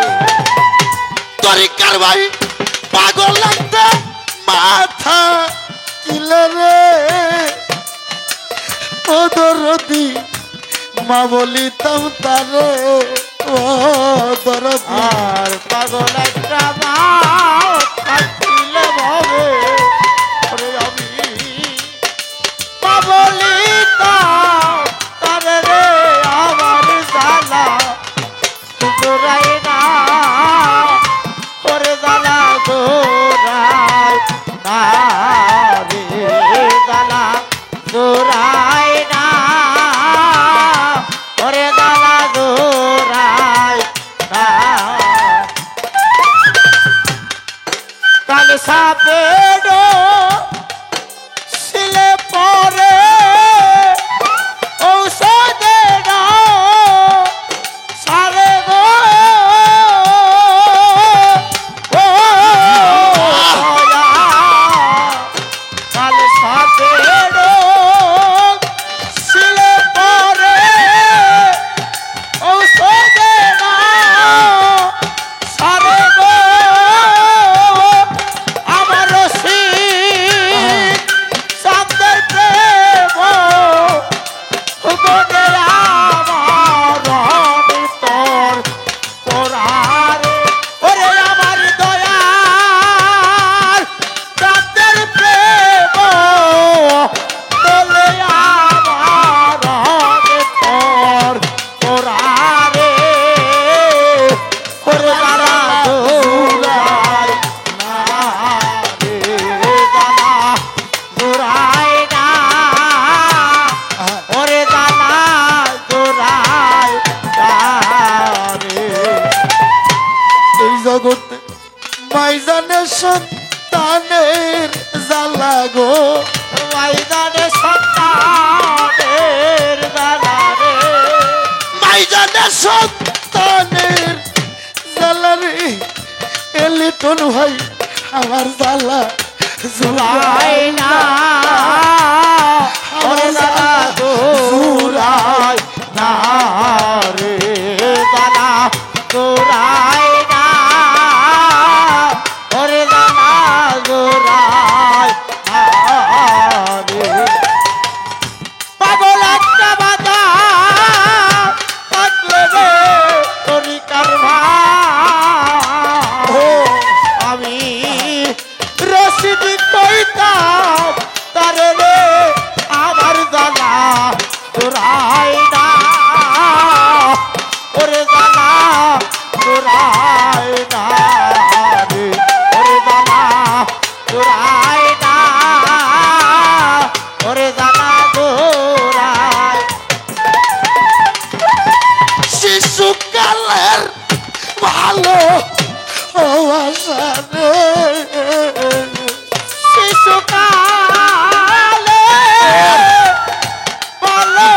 তরিকার ভাই পাগল লাগতে মাথা কিলে রে, ও দরদি মা বলিতাম তারে ও দরদি। আর পাগল একটা মাও থাকলে ভাবে, ওরে আমি পাগলিতাম তারে রে, আমার জ্বালা জোড়াই না, ওরে জ্বালা জোড়াই না রে, জ্বালা জোড়াই না, ওরে জ্বালা জোড়াই না। কাল সাপের শিলে পরে ঔষধে না সারে গো, ও কাল সাপের শিলে পরে ঔষধে না সারে গো, জগতে মাইজানের সন্তানের জ্বালা গো ময়দানে সন্তানের জ্বালা রে মাইজানের সন্তানের জ্বালা রে লিটন ভাই আমার জ্বালা জুড়াই না ওরে জ্বালা জুড়াই না রে জ্বালা জুড়াই না ওরে জ্বালা জুড়াই না রে পাগল একটা বাধা থাকলে রে তরিকার ভাই আমি রশিদ কইতাম তারে রে আমার জ্বালা জোড়াই না ওরে জ্বালা জোড়াই না রে ওরে জ্বালা জোড়াই না ওরে জ্বালা জোড়াই শিশুকালের ভালো আশা রে শিশুকালে ভালো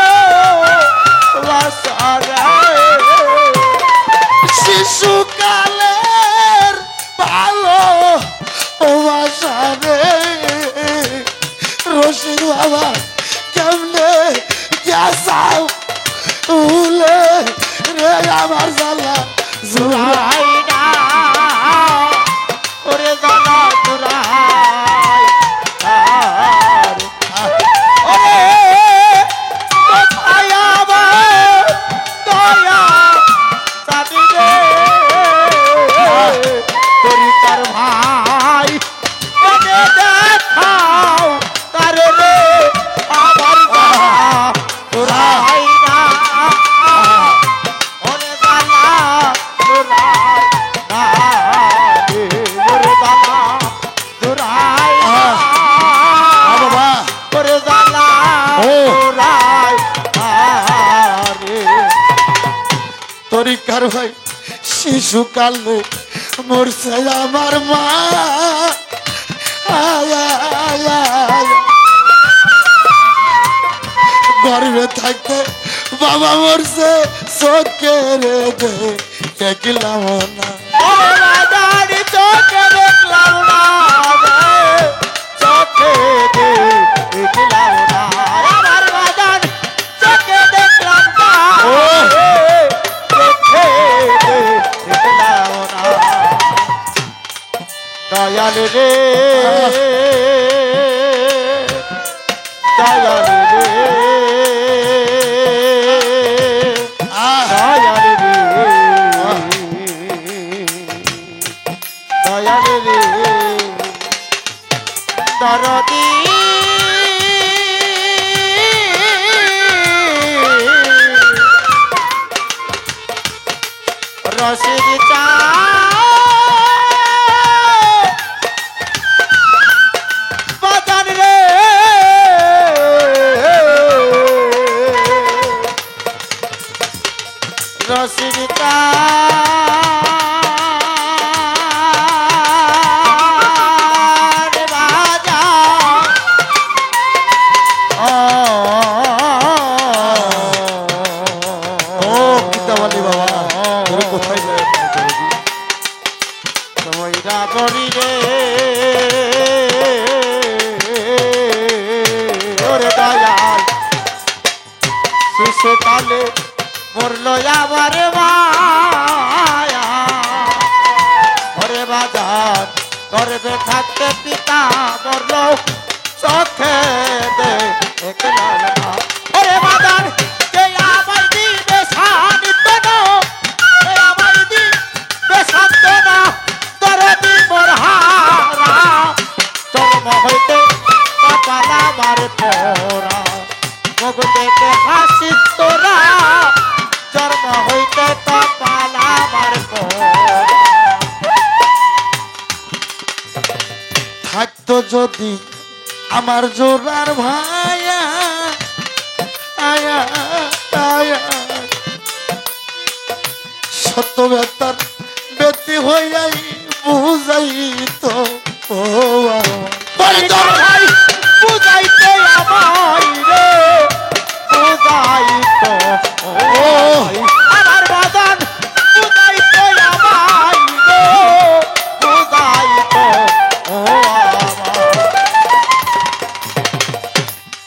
শিশুকালের ভালো আশা রে রশিদ বাবা কেমনে গেছাও উলে রে আমার জ্বালা জুড়াই জুড়াই না ওরে জ্বালা জুড়াই ওরে কোথায় আমার দয়া চাবি রে তরিকার ভাই এনে দেখাও তারে রে আমার জ্বালা জুড়াই না ওরে জ্বালা জুড়াই না রে ওরে জ্বালা জুড়াই না বাবা ওরে জ্বালা ও। জুড়াই না রে তরিকার ভাই শিশুকালে মরছে আমার মা গর্বে থাকতে বাবা মরছে চোখে রে দেখলাম না ওরে বাজারে চোখে দেখলাম না রে, চোখে দেখলাম না আমার বাজার চোখে দেখলাম না ও। রে, চোখে দেখলাম না দয়াল রে দয়াল রে দয়াল রে দয়াল রে দরদি রশিদ চা বাজান রে রশিদ চা ও কিতাবালি বাবা তোর কোথায় যায় সময়রা বড়ি রে ওরে দয়াল শিশুকালে মরল আমার মায়া ওরে বাজার করবে থাকতে পিতা মরল চোখে দেখলাম না ওরে বাজার কে আমার দিবে সান্ত্বনা কে আমার দিবে সান্ত্বনা দরদি মরহারা জন্ম হইতে কপালা মার পরা মুখ দেখে হাসি তোরা জন্ম হইতে কপালা মার পরা থাকতো যদি আমার জোরার ভাইয়া আয়া আয়া সত্য বেতার ব্যক্তি হইয়াই বুঝাই তো ও বলে তোর ভাই বুঝাইতে আমায় রে বুঝাইতো ও আমার বাজান বুঝাইতে আমায় রে বুঝাইতো ও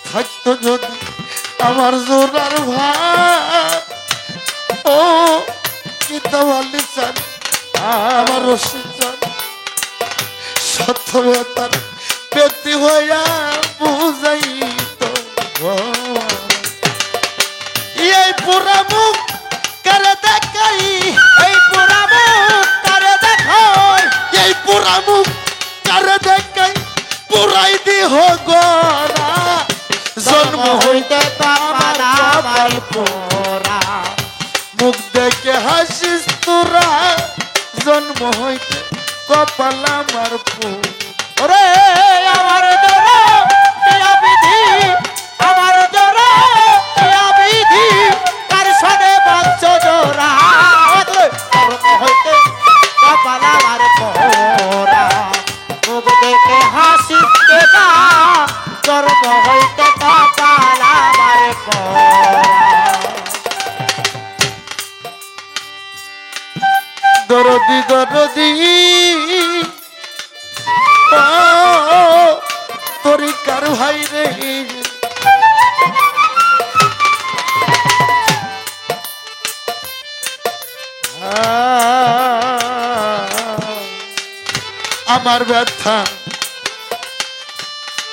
থাকতো যদি আমার জোরার ভাই ও কিতাবালি চান আমার রশিদ চান সত্য তার ব্যক্তি হইয়া বুঝাই তো এই পুরা মুখ করে দেখাই এই পুরা মুখ তারে দেখাই এই পুরা মুখ করে দেখাই পুরাই দিহ গড়া জন্ম হইতে কপালা আমার পোরা মুখ দেখে হাসিস তোরা জন্ম হইতে কপাল আমার ওরে আমার জোরে প্রিয়া বিধি আমার জোরে প্রিয়া বিধি তার সনে বাঞ্চ জোরা কর্ম হইতে কপাল আমার পোরা মুখ দেখে হাসি দেবা কর্ম হইতে কপাল আমার পোরা দরদি দরদি তোরি কার ভাই রে আমার ব্যথা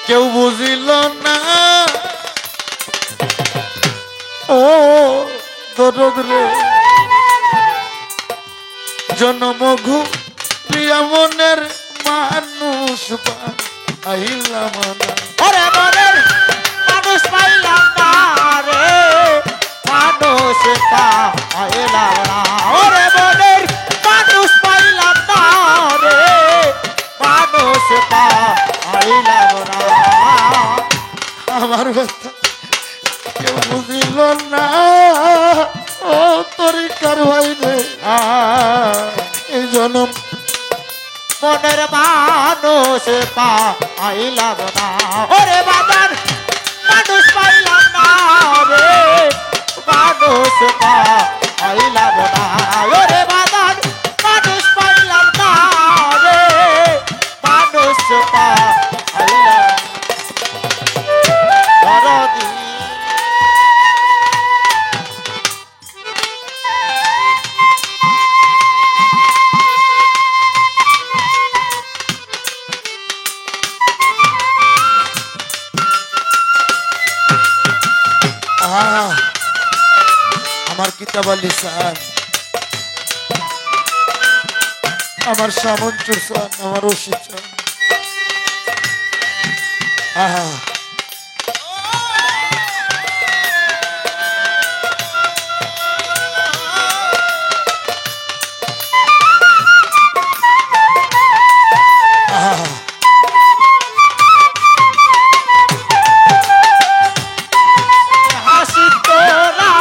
কেউ বুঝিল না ও দরদ রে জনমঘু প্রিয়া মনের মানুষ আইলাম না ওরে মনের মানুষ পাইলাম না রে মানুষ পাইলাম না ওরে মনের মানুষ পাইলাম না রে মানুষ পাইলাম না আমার ব্যথা কেউ বুঝিল না ও তরিকার ভাই রে এই জনম মনের মানুষ পাইলাম না ওরে বাজার মানুষ পাইলাম না রে মানুষ পাইলাম না ওরে বাজার মানুষ পাইলাম না রে মানুষ পাইলাম দরদি আমার কিতাব লিসান আমার সামঞ্চুর চান আমার রশিদ চান আহা আহা হাসি তোরা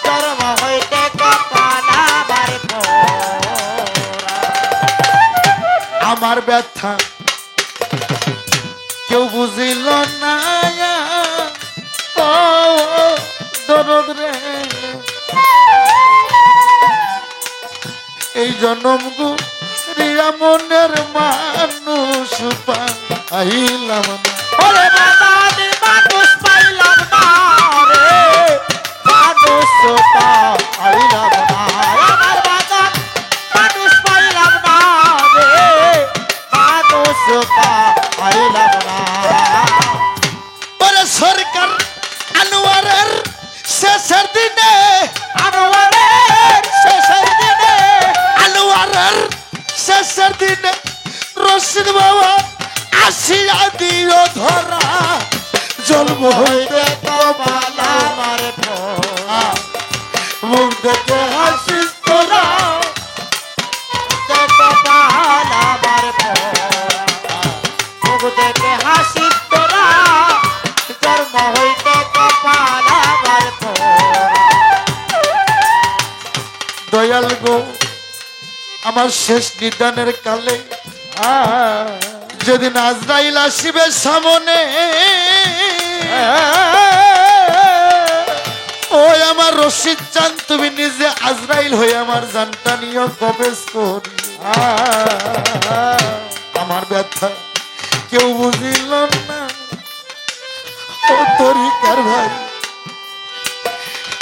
জন্ম হইতে কপাল আমার পোরা আমার ব্যথা কেউ বুঝিল না ও দরদ রে এই জনম গু রিয়া মনের মানুষ পাইলাম না ওরে বাজারে মানুষ পাইলাম না রে মানুষ পাইলাম না আমার বাজার মানুষ পাইলাম না রে মানুষ পাইলাম না ওরে সরকার আনোয়ারের শেষের দিনে আনোয়ারের শেষের দিনে আনোয়ারের শেষের দিনে রশিদ বাবা আসিয়া দিও ধরা জন্ম হইতে কপাল আমার পোরা মুখ দেখে হাসিস তোরা কপাল আমার পোরা মুখ দেখে হাসি তোরা জন্ম হইতে কপাল আমার পোরা দয়াল গো শেষ নিদানের কালে যেদিন আজরাইল আসিবে সামনে, ওই আমার রশিদ চান তুমি নিজে আজরাইল হয়ে আমার জানটা নিয়ে কবেজ করি। আমার ব্যথা কেউ বুঝিল না, ও তরিকার ভাই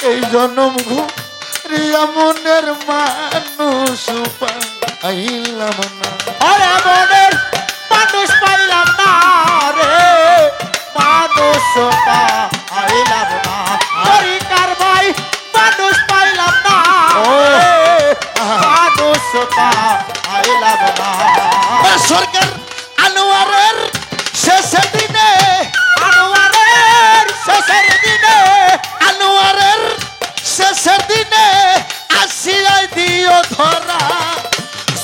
এই জনম ঘুরিয়া মনের মানুষ পাইলাম না। ওরে মনের মানুষ পাইলাম না রে, মানুষ পাইলাম না, তরিকার ভাই মানুষ পাইলাম না রে, মানুষ পাইলাম না। সরকার আনোয়ারের শেষের দিনে, আনোয়ারের শেষের দিনে, আনোয়ারের শেষের দিনে আসিয়াই দিও ধরা,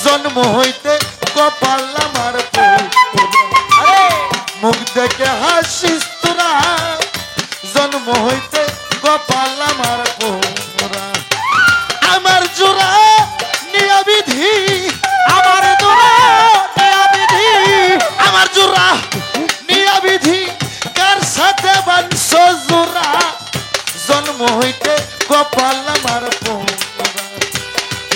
জন্ম হইতে কপাল আমার আরে মুখ দেখে হাসিস তোরা, জন্ম হইতে কপাল আমার পোরা। আমার জোড়া নিয়া বিধি, আমার দোয়া নিয়া বিধি, আমার জোড়া নিয়া বিধি কার সাথে বানছ জোড়া, জন্ম হইতে কপাল আমার পোরা।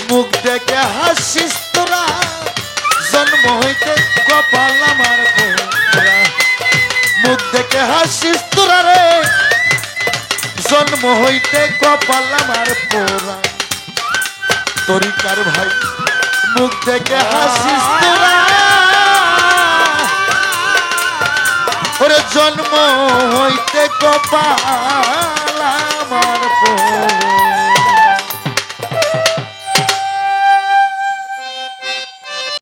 মুখ দেখে হাসিস তোরা, জন্ম হইতে কপাল আমার পোরা। মুখ দেখে হাসিস তোরা রে, জন্ম হইতে কপাল আমার পোরা। তরিকার ভাই মুখ দেখে হাসিস তোরা, ওরে জন্ম হইতে কপাল আমার পোরা।